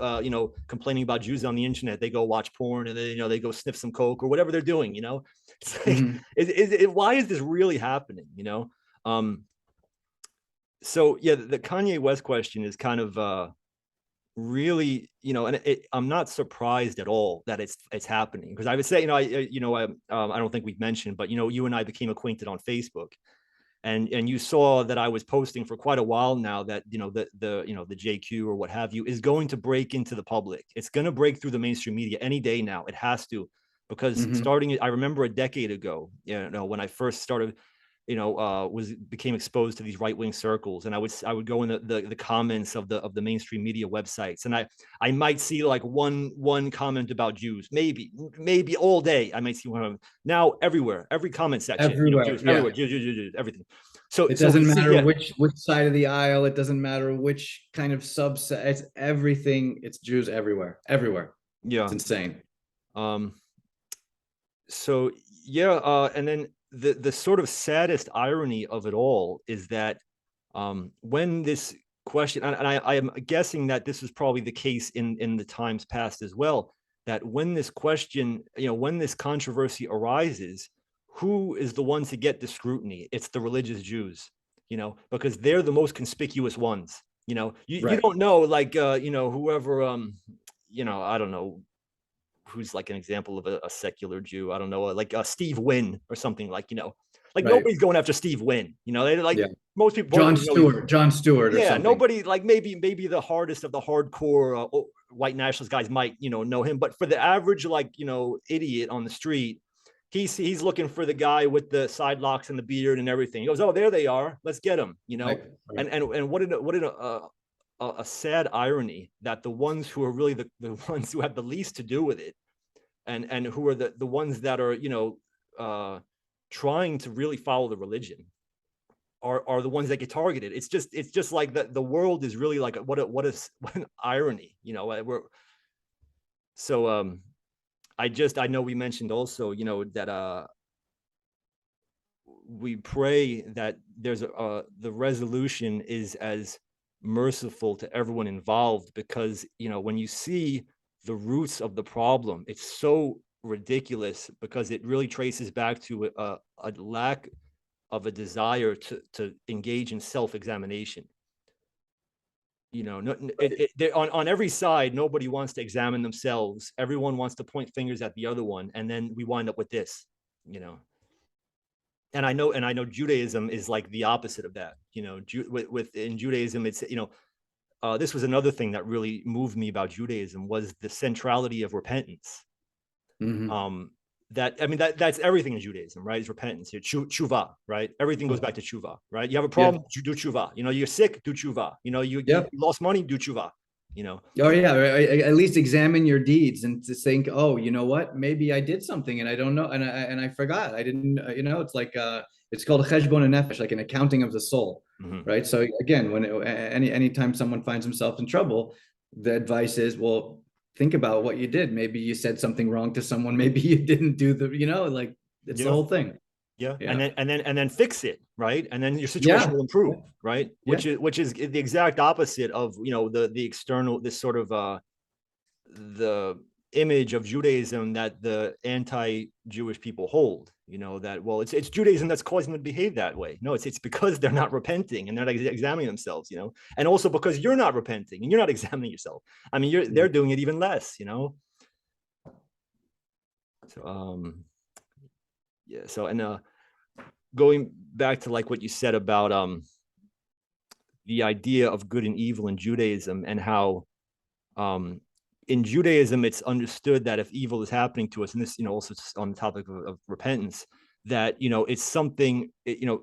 Speaker 1: complaining about Jews on the internet, they go watch porn and then, they go sniff some coke or whatever they're doing, It's like, why is this really happening? So yeah, the Kanye West question is kind of, really, and I'm not surprised at all that it's happening, because I would say, I don't think we've mentioned, but you and I became acquainted on Facebook, and you saw that I was posting for quite a while now that the JQ or what have you is going to break into the public. It's going to break through the mainstream media any day now. It has to, because I remember a decade ago, when I first started, became exposed to these right-wing circles, and I would go in the comments of the mainstream media websites, and I might see like one comment about Jews, maybe all day I might see one of them. Now everywhere, every comment section, Jews, everywhere, Jews, everything. So
Speaker 2: it doesn't matter which side of the aisle, it doesn't matter which kind of subset, it's everything. It's Jews everywhere. Yeah, it's insane.
Speaker 1: So yeah, and then the sort of saddest irony of it all is that when this question, and I am guessing that this was probably the case in the times past as well, that when this question, when this controversy arises, who is the one to get the scrutiny? It's the religious Jews, because they're the most conspicuous ones. You don't know, like, whoever, I don't know, who's like an example of a secular Jew. I don't know, like Steve Wynn or something, like, nobody's going after Steve Wynn. They like most people.
Speaker 2: John Stewart.
Speaker 1: Yeah,
Speaker 2: or something.
Speaker 1: Nobody, like maybe the hardest of the hardcore white nationalist guys might know him, but for the average, like, idiot on the street, he's looking for the guy with the side locks and the beard and everything. He goes, oh, there they are, let's get them. Right. And what a sad irony that the ones who are really the ones who have the least to do with it, and who are the ones that are trying to really follow the religion, are the ones that get targeted. It's just like the world is really like what an irony, so I know we mentioned also, that we pray that there's the resolution is as merciful to everyone involved, because when you see the roots of the problem, it's so ridiculous, because it really traces back to a lack of a desire to engage in self-examination. On every side, nobody wants to examine themselves. Everyone wants to point fingers at the other one, and then we wind up with this. And I know Judaism is like the opposite of that. In Judaism, it's this was another thing that really moved me about Judaism, was the centrality of repentance. That's everything in Judaism, right? Is repentance. Tshuva, right? Everything goes back to tshuva, right? You have a problem, you do tshuva. You're sick, do tshuva. You lost money, do tshuva.
Speaker 2: Oh yeah, at least examine your deeds and to think, oh, you know what? Maybe I did something and I don't know, and I forgot. I didn't. It's like it's called cheshbon nefesh, like an accounting of the soul, right? So again, when anytime someone finds himself in trouble, the advice is, well, think about what you did. Maybe you said something wrong to someone. Maybe you didn't do the, like it's the whole thing.
Speaker 1: Yeah. And then fix it, right? And then your situation will improve, right? Which is the exact opposite of the external, this sort of the image of Judaism that the anti-Jewish people hold. That, well, it's Judaism that's causing them to behave that way. No, it's because they're not repenting and they're not examining themselves. And also because you're not repenting and you're not examining yourself. I mean, they're doing it even less. So yeah. So, and going back to like what you said about the idea of good and evil in Judaism, and how in Judaism it's understood that if evil is happening to us, and this also on the topic of repentance, that it's something,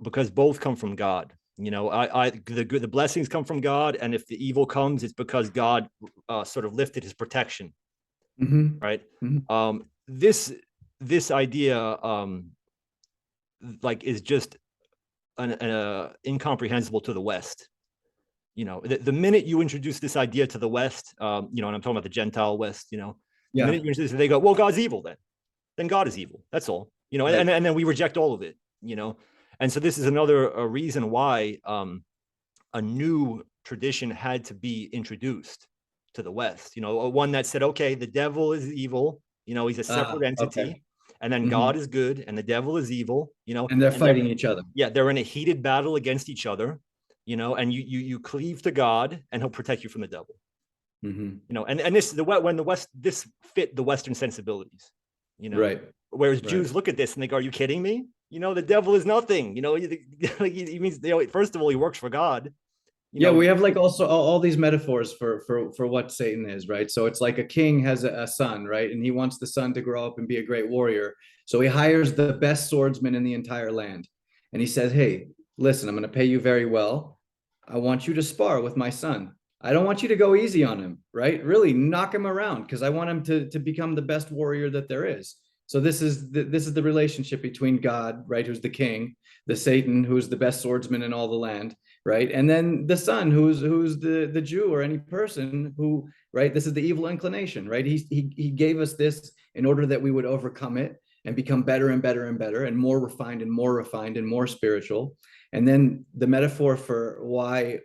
Speaker 1: because both come from God. The blessings come from God, and if the evil comes, it's because God sort of lifted his protection, right? This idea like is just an incomprehensible to the West. The minute you introduce this idea to the West, and I'm talking about the Gentile West, The
Speaker 2: Yeah.
Speaker 1: minute you introduce it, they go, well, God's evil then God is evil. That's all, you know,
Speaker 2: Right.
Speaker 1: and then we reject all of it, you know. And so this is another reason why a new tradition had to be introduced to the West, you know, one that said, okay, the devil is evil, you know, he's a separate
Speaker 2: Okay.
Speaker 1: entity, and then
Speaker 2: Mhm.
Speaker 1: God is good and the devil is evil, you know,
Speaker 2: And they're
Speaker 1: and they're,
Speaker 2: fighting each other.
Speaker 1: yeah, they're in a heated battle against each other, you know, and you cleave to God and he'll protect you from the devil.
Speaker 2: Mhm.
Speaker 1: You know, and this when the West, this fit the Western sensibilities, you know.
Speaker 2: Right.
Speaker 1: Whereas
Speaker 2: Right.
Speaker 1: Jews look at this and they go, "Are you kidding me? You know, the devil is nothing. You know, he means, you know, first of all, he works for God. You
Speaker 2: Yeah,
Speaker 1: know,
Speaker 2: we have like also all these metaphors for what Satan is, right? So it's like a king has a son, right? And he wants the son to grow up and be a great warrior. So he hires the best swordsman in the entire land. And he says, "Hey, listen, I'm going to pay you very well. I want you to spar with my son. I don't want you to go easy on him, right? Really knock him around because I want him to become the best warrior that there is." So this is the relationship between God, right, who's the king, the Satan, who's the best swordsman in all the land, right? And then the son, who's the Jew or any person who, right? This is the evil inclination, right? He gave us this in order that we would overcome it and become better and better and better and more refined and more refined and more spiritual. And then the metaphor for why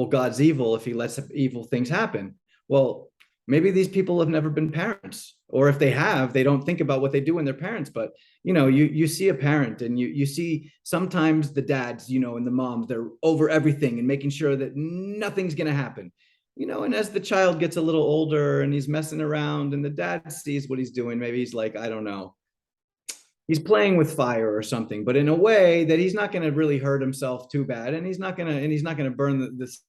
Speaker 2: God's evil if he lets evil things happen. Well, maybe these people have never been parents, or if they have, they don't think about what they do when they're parents. But you know, you see a parent and you see sometimes the dads, you know, and the moms, they're over everything and making sure that nothing's going to happen, you know. And as the child gets a little older and he's messing around and the dad sees what he's doing, maybe he's like, I don't know, he's playing with fire or something, but in a way that he's not going to really hurt himself too bad, and he's not going to burn this.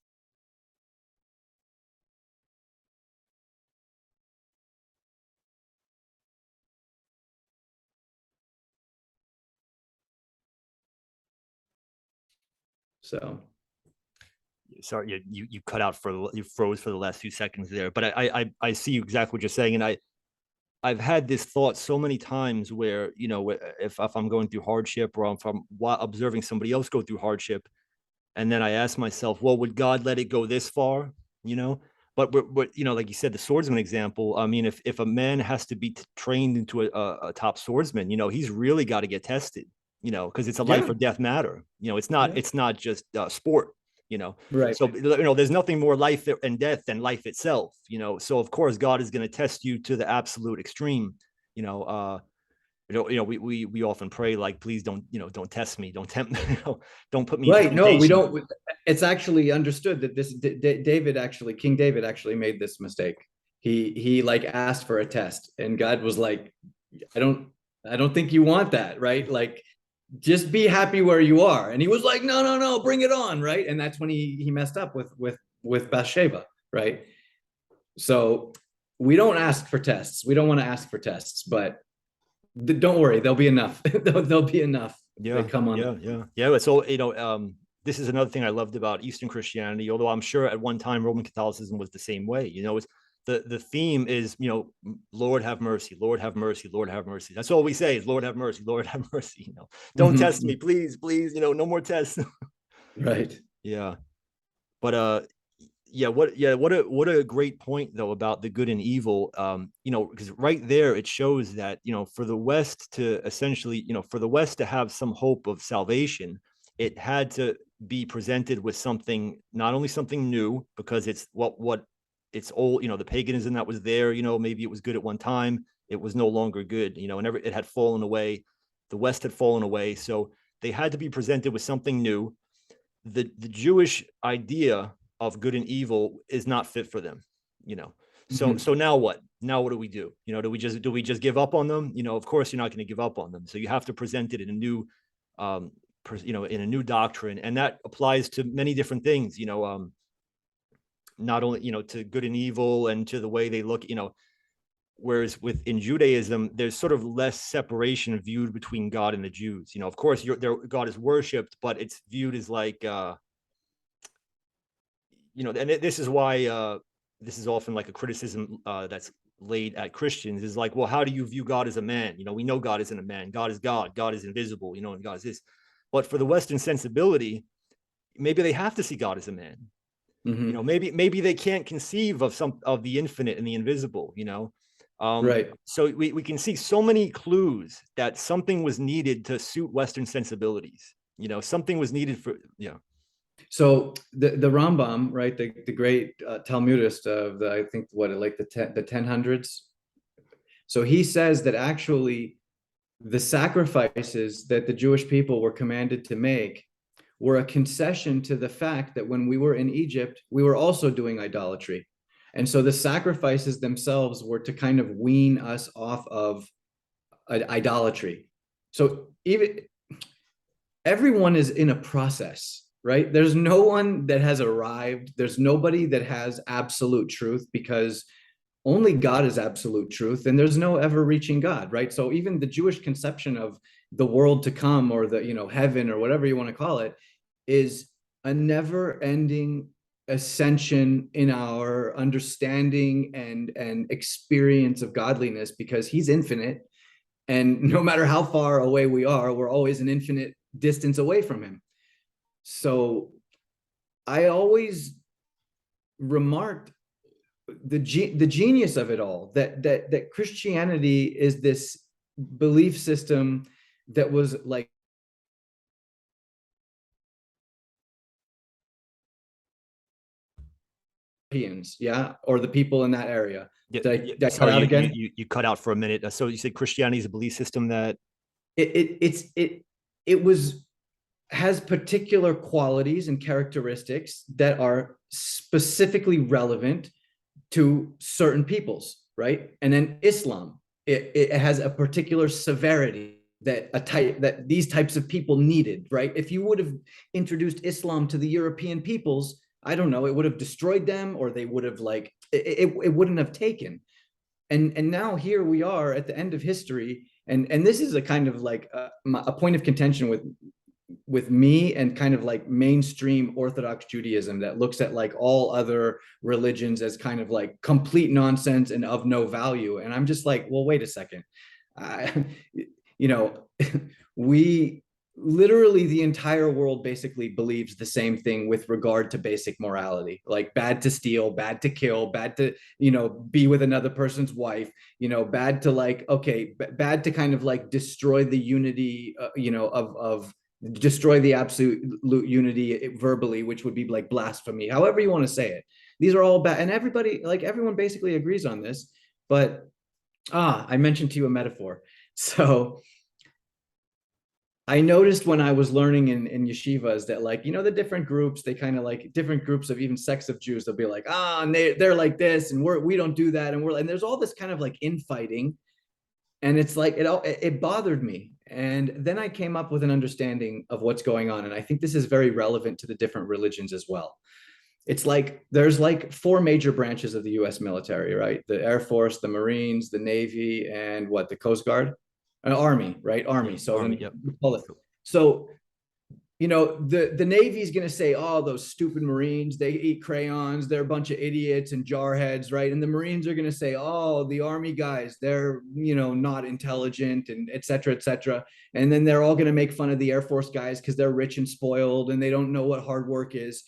Speaker 2: So
Speaker 1: sorry, you cut out you froze for the last few seconds there, but I see exactly what you're saying, and I've had this thought so many times where, you know, if I'm going through hardship or if I'm observing somebody else go through hardship, and then I ask myself, well, would God let it go this far? You know, but you know, like you said, the swordsman example. I mean, if a man has to be trained into a top swordsman, you know, he's really got to get tested. You know, because it's a life
Speaker 2: yeah,
Speaker 1: or death matter. You know,
Speaker 2: yeah,
Speaker 1: it's not just sport. You know,
Speaker 2: right.
Speaker 1: so you know, there's nothing more life and death than life itself. You know, so of course God is going to test you to the absolute extreme. You know, we often pray like, please don't, you know, don't test me, don't tempt me, you know, don't put me into
Speaker 2: Right. No, we
Speaker 1: temptation.
Speaker 2: don't. It's actually understood that David actually, King David actually made this mistake. He like asked for a test, and God was like, I don't, I don't think you want that, right? Like, just be happy where you are. And he was like, no, no, no, bring it on, right? And that's when he messed up with Bathsheba, right? So we don't ask for tests. We don't want to ask for tests, but don't worry, there'll be enough. There'll be enough
Speaker 1: Yeah,
Speaker 2: that come on.
Speaker 1: yeah. So, you know, this is another thing I loved about Eastern Christianity, although I'm sure at one time Roman Catholicism was the same way. You know, it's the theme is, you know, Lord have mercy, Lord have mercy, Lord have mercy. That's all we say is Lord have mercy, Lord have mercy. You know, don't test me, please, please. You know, no more tests.
Speaker 2: Right.
Speaker 1: Yeah, but what a great point though about the good and evil. You know, because right there it shows that, you know, for the West to essentially, you know, for the West to have some hope of salvation, it had to be presented with something, not only something new, because it's what it's old, you know, the paganism that was there, you know, maybe it was good at one time, it was no longer good, you know, and it had fallen away, the West had fallen away, so they had to be presented with something new. The Jewish idea of good and evil is not fit for them, you know. So
Speaker 2: Mhm.
Speaker 1: so now what? Now what do we do? You know, do we just give up on them? You know, of course you're not going to give up on them. So you have to present it in a new, you know, in a new doctrine, and that applies to many different things. You know, not only, you know, to good and evil and to the way they look. You know, whereas in Judaism, there's sort of less separation viewed between God and the Jews. You know, of course, God is worshipped, but it's viewed as like, you know, and this is why this is often like a criticism that's laid at Christians is like, well, how do you view God as a man? You know, we know God isn't a man. God is God. God is invisible. You know, and God is this. But for the Western sensibility, maybe they have to see God as a man. You know,
Speaker 2: Mhm.
Speaker 1: maybe they can't conceive of some of the infinite and the invisible. You know,
Speaker 2: Right.
Speaker 1: So we can see so many clues that something was needed to suit Western sensibilities. Something was needed for,
Speaker 2: So the Rambam, right, the great Talmudist of the, I think what, like the 1000s. So he says that actually the sacrifices that the Jewish people were commanded to make were a concession to the fact that when we were in Egypt, we were also doing idolatry. And so the sacrifices themselves were to kind of wean us off of idolatry. So even everyone is in a process, right? There's no one that has arrived. There's nobody that has absolute truth, because only God is absolute truth, and there's no ever reaching God, right? So even the Jewish conception of the world to come, or the, heaven, or whatever you want to call it, is a never ending ascension in our understanding and experience of godliness, because he's infinite. And no matter how far away we are, we're always an infinite distance away from him. So I always remarked the genius of it all, that Christianity is this belief system that was like Europeans, yeah, or the people in that area. That cut
Speaker 1: sorry,
Speaker 2: out again.
Speaker 1: you cut out for a minute. So you said Christianity is a belief system that
Speaker 2: it was, has particular qualities and characteristics that are specifically relevant to certain peoples, right? And then Islam, it has a particular severity that these types of people needed, right? If you would have introduced Islam to the European peoples, I don't know, it would have destroyed them, or they would have it wouldn't have taken. And now here we are at the end of history, and this is a kind of like a point of contention with me and kind of like mainstream Orthodox Judaism, that looks at like all other religions as kind of like complete nonsense and of no value. And I'm just like, well, wait a second. We literally, the entire world basically believes the same thing with regard to basic morality, like bad to steal, bad to kill, bad to, be with another person's wife, bad to bad to kind of like destroy the unity, of destroy the absolute unity verbally, which would be like blasphemy, however you want to say it. These are all bad. And everyone basically agrees on this. But I mentioned to you a metaphor. So I noticed when I was learning in yeshivas that the different groups, they kind of like different groups of even sects of Jews, they'll be like, and they're like this, and we don't do that. And there's all this kind of like infighting. And it's like, it bothered me. And then I came up with an understanding of what's going on. And I think this is very relevant to the different religions as well. It's like, there's like 4 major branches of the US military, right? The Air Force, the Marines, the Navy, and the Coast Guard? Army, right? Army. So
Speaker 1: Army, yep.
Speaker 2: So the Navy's going to say, oh, those stupid Marines, they eat crayons, they're a bunch of idiots and jarheads, right? And the Marines are going to say, oh, the Army guys, they're, not intelligent, and et cetera, et cetera. And then they're all going to make fun of the Air Force guys because they're rich and spoiled and they don't know what hard work is.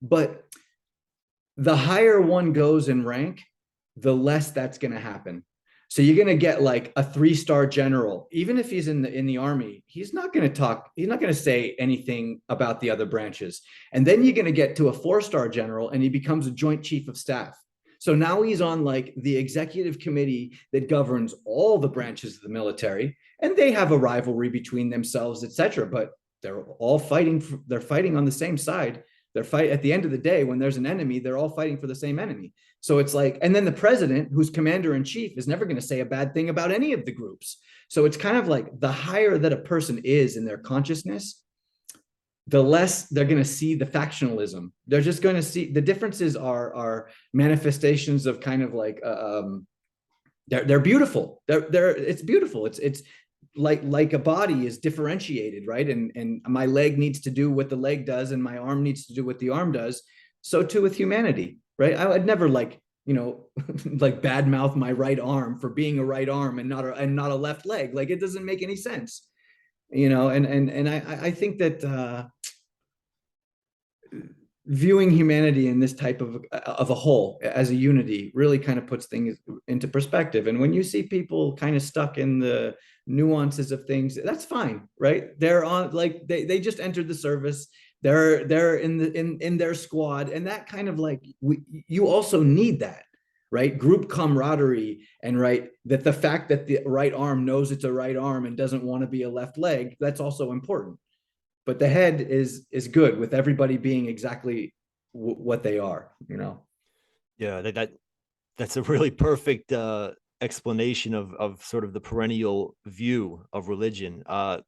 Speaker 2: But the higher one goes in rank, the less that's going to happen. So you're going to get like a 3-star general, even if he's in the Army, he's not going to say anything about the other branches. And then you're going to get to a 4-star general, and he becomes a joint chief of staff. So now he's on like the executive committee that governs all the branches of the military, and they have a rivalry between themselves, etc. But they're all fighting. They're fighting on the same side. At the end of the day, when there's an enemy, they're all fighting for the same enemy. So it's like, and then the president, who's commander in chief, is never going to say a bad thing about any of the groups. So it's kind of like, the higher that a person is in their consciousness, the less they're going to see the factionalism. They're just going to see the differences are manifestations of kind of like, they're beautiful. It's beautiful. It's like a body is differentiated, right? And my leg needs to do what the leg does, and my arm needs to do what the arm does. So too with humanity, right? I'd never like badmouth my right arm for being a right arm and not a left leg. Like, it doesn't make any sense, and I think that viewing humanity in this type of a whole as a unity really kind of puts things into perspective. And when you see people kind of stuck in the nuances of things, that's fine, right? They're on, like, they just entered the service. They're in their squad, and that kind of like, you also need that, right? Group camaraderie, and right, that the fact that the right arm knows it's a right arm and doesn't want to be a left leg, that's also important. But the head is good with everybody being exactly what they are, you know.
Speaker 1: Yeah, that's a really perfect explanation of sort of the perennial view of religion.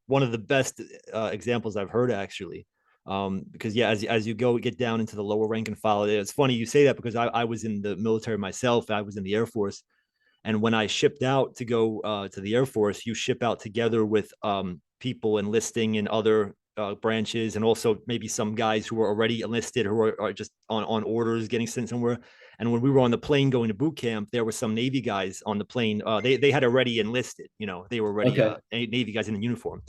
Speaker 1: One of the best examples I've heard, actually. Because yeah, as you get down into the lower rank and file, it's funny you say that, because I was in the military myself. I was in the Air Force, and when I shipped out to go to the Air Force, you ship out together with people enlisting in other branches, and also maybe some guys who are already enlisted, who are just on orders getting sent somewhere. And when we were on the plane going to boot camp, there were some Navy guys on the plane. They had already enlisted, you know, they were already
Speaker 2: Okay.
Speaker 1: Navy guys in the uniform.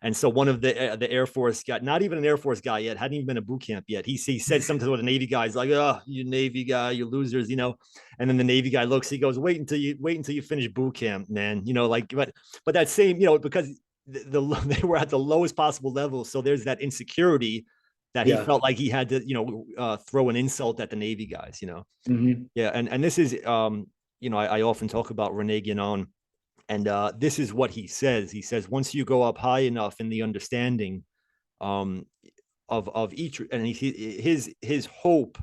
Speaker 1: And so one of the Air Force guy, not even an Air Force guy yet, hadn't even been a boot camp yet. He said something to the Navy guys like, "Oh, you Navy guy, you losers," you know. And then the Navy guy looks, he goes, wait until you finish boot camp, man. You know, like, but that same, you know, because they were at the lowest possible level. So there's that insecurity that he
Speaker 2: Yeah.
Speaker 1: felt like he had to, you know, throw an insult at the Navy guys, you know.
Speaker 2: Mm-hmm.
Speaker 1: Yeah. And this is, you know, I often talk about Rene Guénon, and this is what he says. He says, once you go up high enough in the understanding um, of each, and his hope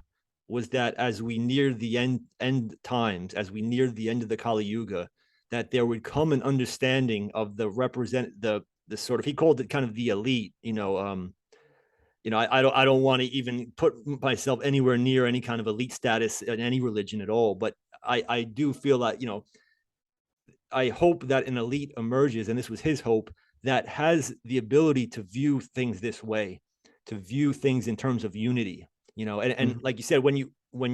Speaker 1: was that as we near the end times, as we near the end of the Kali Yuga, that there would come an understanding of the sort of, he called it kind of the elite, you know, I don't want to even put myself anywhere near any kind of elite status in any religion at all, but I do feel like, you know, I hope that an elite emerges, and this was his hope, that has the ability to view things this way, to view things in terms of unity, you know. And
Speaker 2: Mm-hmm.
Speaker 1: like you said, when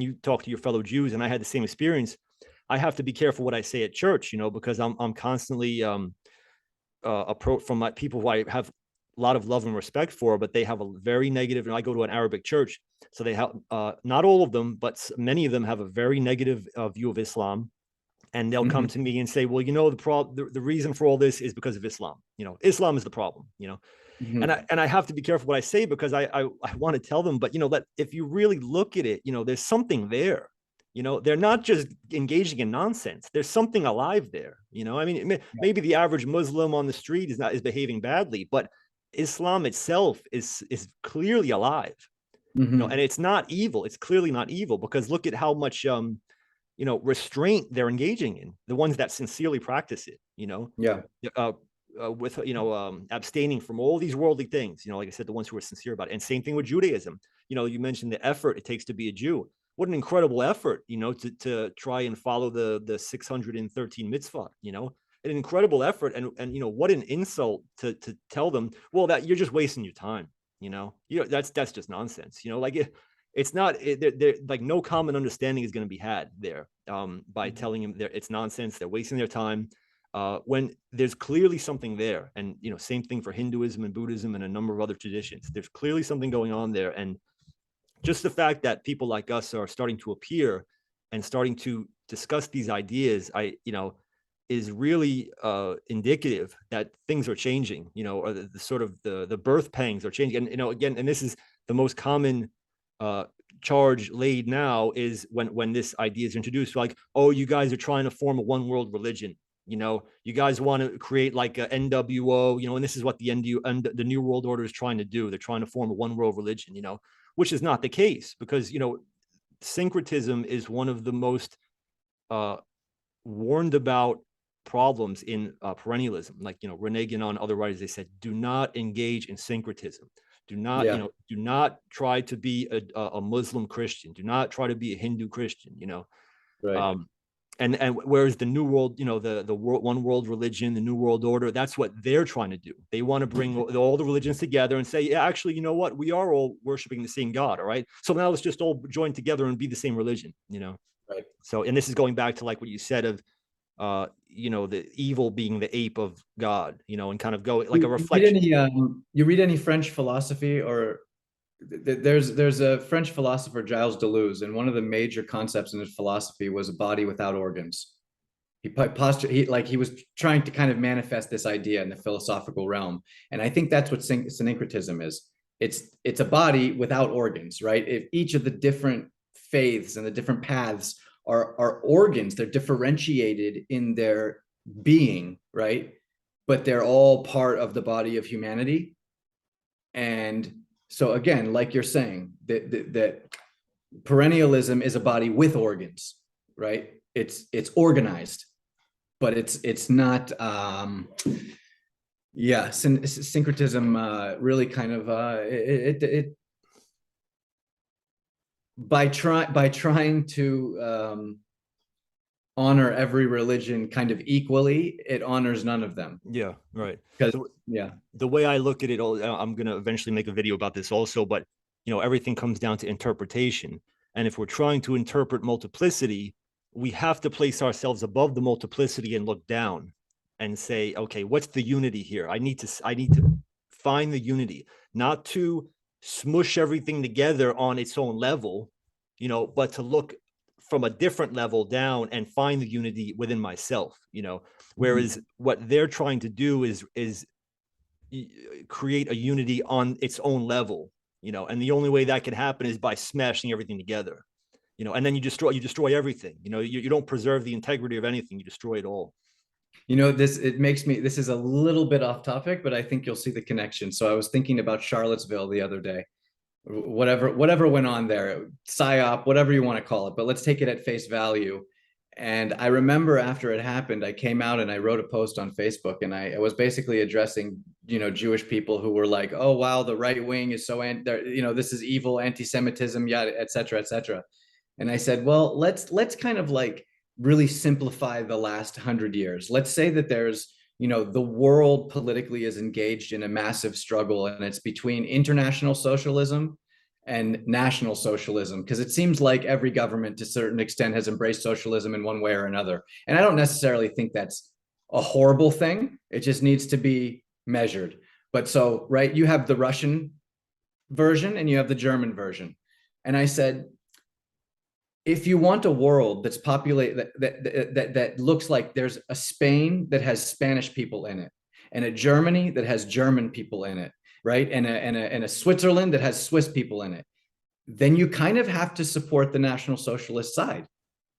Speaker 1: you talk to your fellow Jews, and I had the same experience, I have to be careful what I say at church, you know, because I'm constantly approached from my people who I have a lot of love and respect for, but they have a very negative, and I go to an Arabic church, so they have not all of them, but many of them have a very negative view of Islam. And they'll come
Speaker 2: Mm-hmm.
Speaker 1: to me and say, well, you know, the reason for all this is because of Islam. You know, Islam is the problem, you know.
Speaker 2: Mm-hmm.
Speaker 1: And I have to be careful what I say, because I want to tell them, but you know, that if you really look at it, you know, there's something there. You know, they're not just engaging in nonsense. There's something alive there. You know, I mean, maybe the average Muslim on the street is behaving badly, but Islam itself is clearly alive. You know,
Speaker 2: Mm-hmm.
Speaker 1: and it's not evil. It's clearly not evil, because look at how much you know, restraint they're engaging in, the ones that sincerely practice it, you know,
Speaker 2: Yeah.
Speaker 1: with, you know, abstaining from all these worldly things, you know, like I said, the ones who are sincere about it. And same thing with Judaism. You know, you mentioned the effort it takes to be a Jew. What an incredible effort, you know, to try and follow the 613 mitzvah, you know, an incredible effort. And, you know, what an insult to tell them, well, that you're just wasting your time, you know, that's just nonsense, you know, like it's not like no common understanding is going to be had there by telling them it's nonsense, they're wasting their time, when there's clearly something there. And you know, same thing for Hinduism and Buddhism and a number of other traditions. There's clearly something going on there, and just the fact that people like us are starting to appear and starting to discuss these ideas, you know, is really indicative that things are changing, you know, or the sort of the birth pangs are changing. And you know, again, and this is the most common charge laid now, is when this idea is introduced, like, oh, you guys are trying to form a one world religion, you know, you guys want to create like a NWO, you know, and this is what the the New World Order is trying to do. They're trying to form a one world religion, you know, which is not the case, because you know, syncretism is one of the most uh, warned about problems in perennialism. Like, you know, Rene Guénon and other writers, they said, do not engage in syncretism. Do not, you
Speaker 2: Yeah.
Speaker 1: know, do not try to be a Muslim Christian. Do not try to be a Hindu Christian, you know.
Speaker 2: Right.
Speaker 1: Um, and whereas the new world, you know, the world, one world religion, the new world order, that's what they're trying to do. They want to bring all the religions together and say, yeah, actually, you know what, we are all worshiping the same God. All right, so now let's just all join together and be the same religion, you know.
Speaker 2: Right.
Speaker 1: So, and this is going back to like what you said of you know, the evil being the ape of God, you know, and kind of go like a
Speaker 2: You read
Speaker 1: reflection.
Speaker 2: any you read any French philosophy or There's a French philosopher, Gilles Deleuze, and one of the major concepts in his philosophy was a body without organs. He was trying to kind of manifest this idea in the philosophical realm, and I think that's what syncretism is. It's a body without organs, right? If each of the different faiths and the different paths are organs, they're differentiated in their being, right? But they're all part of the body of humanity. And so again, like you're saying, that perennialism is a body with organs, right? It's organized, but it's not yeah, syncretism really kind of it by trying to honor every religion kind of equally, it honors none of them.
Speaker 1: Yeah, right.
Speaker 2: Because yeah,
Speaker 1: The way I look at it, I'm going to eventually make a video about this also, but everything comes down to interpretation. And if we're trying to interpret multiplicity, we have to place ourselves above the multiplicity and look down and say, okay, what's the unity here? I need to find the unity, not to smush everything together on its own level, but to look from a different level down and find the unity within myself, whereas what they're trying to do is create a unity on its own level, and the only way that can happen is by smashing everything together, and then you destroy everything. You don't preserve the integrity of anything, you destroy it all.
Speaker 2: This is a little bit off topic, but I think you'll see the connection. So I was thinking about Charlottesville the other day. Whatever went on there, psyop, whatever you want to call it, but let's take it at face value. And I remember after it happened, I came out and I wrote a post on Facebook, and I was basically addressing, Jewish people who were like, oh, wow, the right wing is so, this is evil, anti-Semitism, yeah, et cetera, et cetera. And I said, well, let's kind of like really simplify the last 100 years. Let's say that there's, the world politically is engaged in a massive struggle, and it's between international socialism and national socialism, because it seems like every government to a certain extent has embraced socialism in one way or another. And I don't necessarily think that's a horrible thing. It just needs to be measured. But so, right, you have the Russian version and you have the German version. And I said, if you want a world that's populated, that looks like there's a Spain that has Spanish people in it, and a Germany that has German people in it, right? And a Switzerland that has Swiss people in it, then you kind of have to support the National Socialist side,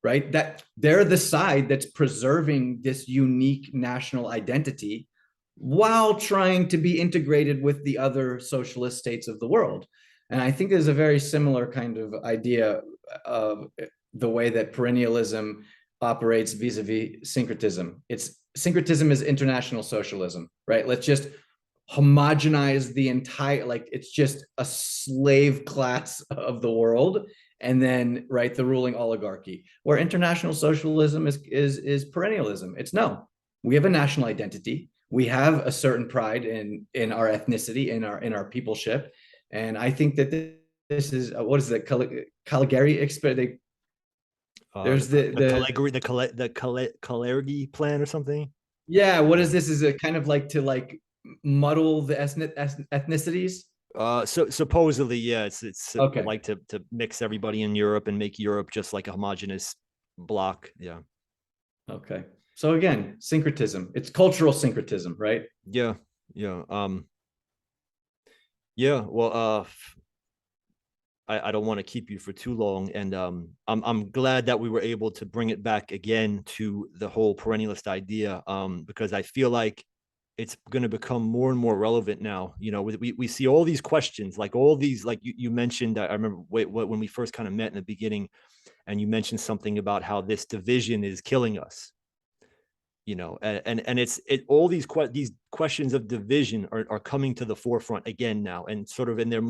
Speaker 2: right? That they're the side that's preserving this unique national identity while trying to be integrated with the other socialist states of the world. And I think there's a very similar kind of idea of the way that perennialism operates vis-a-vis syncretism. Syncretism is international socialism, right? Let's just homogenize the entire, like it's just a slave class of the world, and then, right, the ruling oligarchy. Where international socialism is perennialism. It's no, we have a national identity. We have a certain pride in our ethnicity, in our peopleship. And I think that this is what is it, Caligari expert? There's the
Speaker 1: Caligari plan or something.
Speaker 2: Yeah, what is this? Is it kind of like to like muddle the ethnicities?
Speaker 1: So supposedly, yeah, it's
Speaker 2: okay.
Speaker 1: Like to mix everybody in Europe and make Europe just like a homogenous block. Yeah.
Speaker 2: Okay. So again, syncretism. It's cultural syncretism, right?
Speaker 1: Yeah. Yeah. Yeah. Well, I don't want to keep you for too long, and I'm glad that we were able to bring it back again to the whole perennialist idea, because I feel like it's going to become more and more relevant now. We see all these questions, like all these, like you mentioned. I remember when we first kind of met in the beginning, and you mentioned something about how this division is killing us. And all these questions of division are coming to the forefront again now, and sort of in the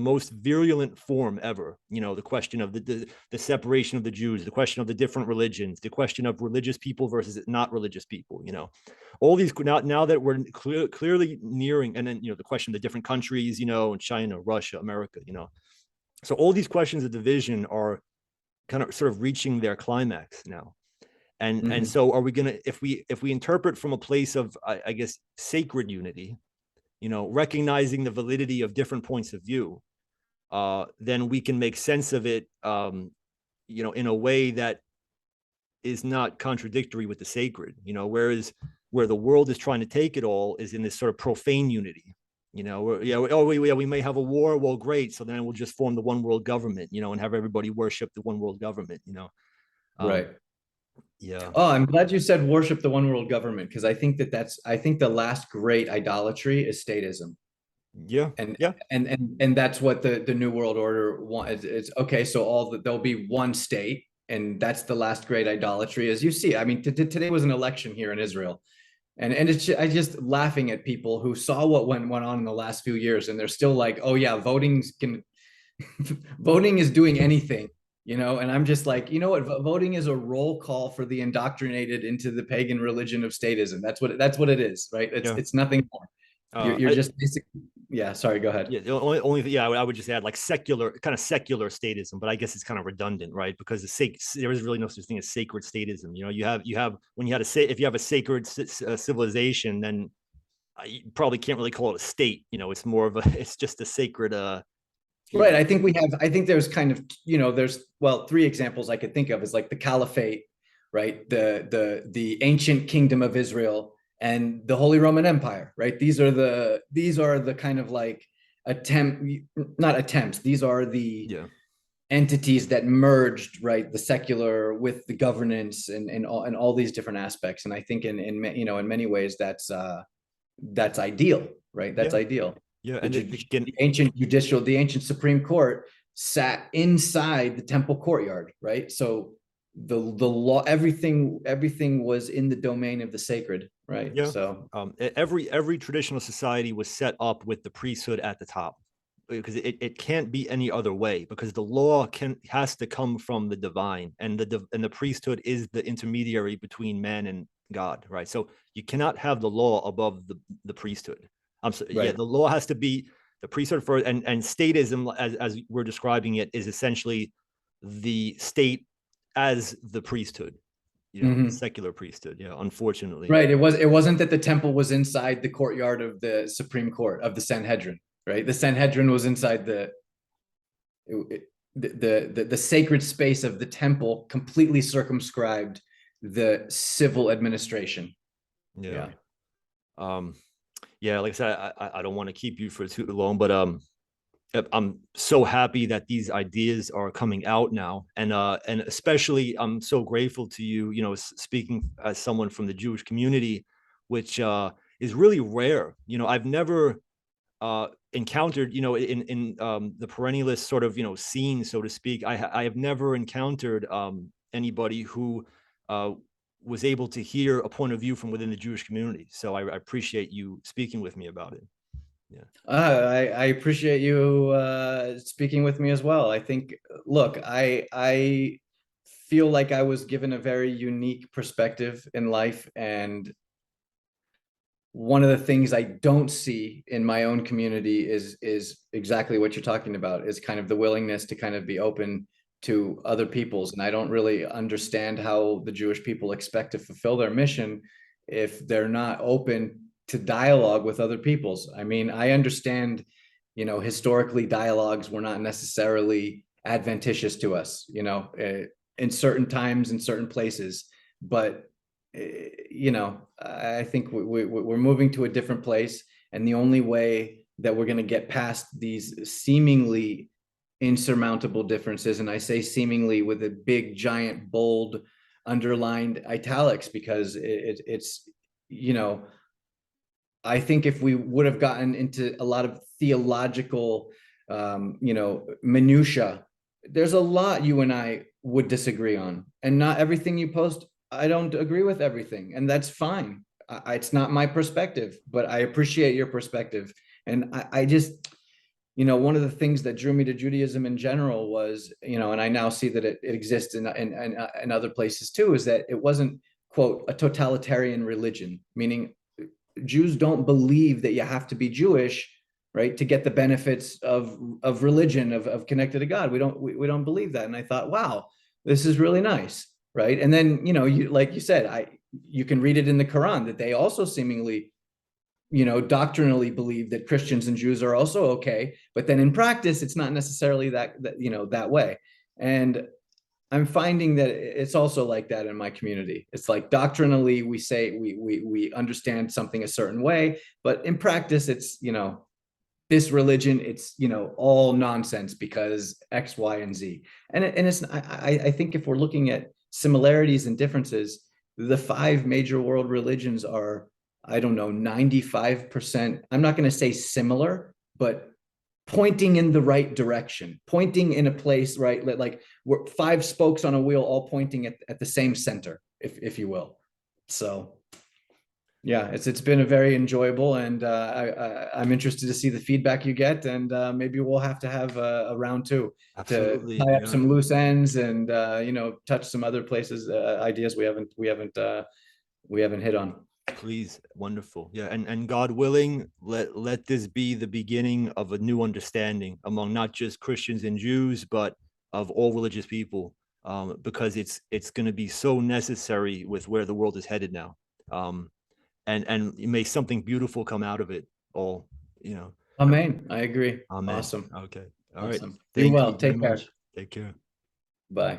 Speaker 1: most virulent form ever. The question of the separation of the Jews, the question of the different religions, the question of religious people versus not religious people. All these now that we're clearly nearing, and then the question of the different countries, and China, Russia, America. So all these questions of division are kind of sort of reaching their climax now. And so are we going to, if we interpret from a place of, I guess, sacred unity, recognizing the validity of different points of view, then we can make sense of it, in a way that is not contradictory with the sacred, whereas where the world is trying to take it all is in this sort of profane unity, we may have a war. Well, great. So then we'll just form the one world government, and have everybody worship the one world government,
Speaker 2: Right.
Speaker 1: Yeah.
Speaker 2: Oh, I'm glad you said worship the one world government, because I think the last great idolatry is statism.
Speaker 1: Yeah.
Speaker 2: And
Speaker 1: Yeah.
Speaker 2: and that's what the new world order wants. It's okay, so there'll be one state, and that's the last great idolatry, as you see. I mean, today was an election here in Israel, and I just laughing at people who saw what went on in the last few years, and they're still like, oh yeah, voting is doing anything, and I'm just like, you know what, voting is a roll call for the indoctrinated into the pagan religion of statism. That's what it is, right? It's nothing more. You're just basically, yeah, sorry, go ahead.
Speaker 1: Yeah, the only thing, I would just add like secular statism, but I guess it's kind of redundant, right? Because there is really no such thing as sacred statism. You have when you had if you have a sacred civilization, then you probably can't really call it a state. It's more of it's just a sacred.
Speaker 2: Right. I think there's kind of, there's, well, three examples I could think of is like the caliphate, right? The ancient kingdom of Israel and the Holy Roman Empire, right? These are the kind of like not attempts. These are the entities that merged, right? The secular with the governance and all these different aspects. And I think in many ways that's ideal, right? That's ideal.
Speaker 1: Yeah,
Speaker 2: and the ancient Supreme Court sat inside the temple courtyard, right? So the law, everything was in the domain of the sacred, right?
Speaker 1: Yeah.
Speaker 2: So
Speaker 1: every traditional society was set up with the priesthood at the top, because it can't be any other way, because the law has to come from the divine, and the priesthood is the intermediary between man and God, right? So you cannot have the law above the priesthood. Right. Yeah, the law has to be the priesthood first, and statism, as we're describing it, is essentially the state as the priesthood, the secular priesthood. Yeah, unfortunately.
Speaker 2: Right. It wasn't that the temple was inside the courtyard of the Supreme Court of the Sanhedrin, right? The Sanhedrin was inside the sacred space of the temple, completely circumscribed the civil administration.
Speaker 1: Yeah. Yeah, like I said, I don't want to keep you for too long, but I'm so happy that these ideas are coming out now, and especially I'm so grateful to you, speaking as someone from the Jewish community, which is really rare. I've never encountered, in the perennialist sort of scene, so to speak. I have never encountered anybody who was able to hear a point of view from within the Jewish community. So I appreciate you speaking with me about it. Yeah.
Speaker 2: I appreciate you speaking with me as well. I think, look, I feel like I was given a very unique perspective in life, and one of the things I don't see in my own community is exactly what you're talking about, is kind of the willingness to kind of be open to other people's. And I don't really understand how the Jewish people expect to fulfill their mission if they're not open to dialogue with other peoples. I mean, I understand, historically dialogues were not necessarily adventitious to us, in certain times, in certain places, but I think we're moving to a different place, and the only way that we're going to get past these seemingly insurmountable differences, and I say seemingly with a big, giant, bold, underlined italics, because it's I think if we would have gotten into a lot of theological, minutia, there's a lot you and I would disagree on, and not everything you post, I don't agree with everything, and that's fine. It's not my perspective, but I appreciate your perspective. And I just, one of the things that drew me to Judaism in general was, and I now see that it exists in other places too, is that it wasn't, quote, a totalitarian religion, meaning Jews don't believe that you have to be Jewish, right, to get the benefits of religion, of connected to God. We don't believe that. And I thought, wow, this is really nice, right? And then, you like you said, you can read it in the Quran that they also seemingly doctrinally believe that Christians and Jews are also okay, but then in practice, it's not necessarily that way. And I'm finding that it's also like that in my community. It's like doctrinally, we say we understand something a certain way, but in practice, it's this religion, it's all nonsense because X, Y, and Z. And it's I think if we're looking at similarities and differences, the five major world religions are, I don't know, 95%. I'm not going to say similar, but pointing in the right direction, pointing in a place, right? Like we're five spokes on a wheel, all pointing at the same center, if you will. So yeah, it's been a very enjoyable, and I'm interested to see the feedback you get, and maybe we'll have to have a round two to
Speaker 1: Absolutely.
Speaker 2: tie up
Speaker 1: Yeah.
Speaker 2: some loose ends and touch some other places, ideas we haven't hit on.
Speaker 1: Please. Wonderful. Yeah. And God willing, let this be the beginning of a new understanding among not just Christians and Jews, but of all religious people, because it's going to be so necessary with where the world is headed now. And may something beautiful come out of it all,
Speaker 2: Amen. I agree.
Speaker 1: Amen.
Speaker 2: Awesome.
Speaker 1: Okay. All right.
Speaker 2: Awesome. Be
Speaker 1: Thank
Speaker 2: well.
Speaker 1: you very
Speaker 2: Take care.
Speaker 1: much. Take care.
Speaker 2: Bye.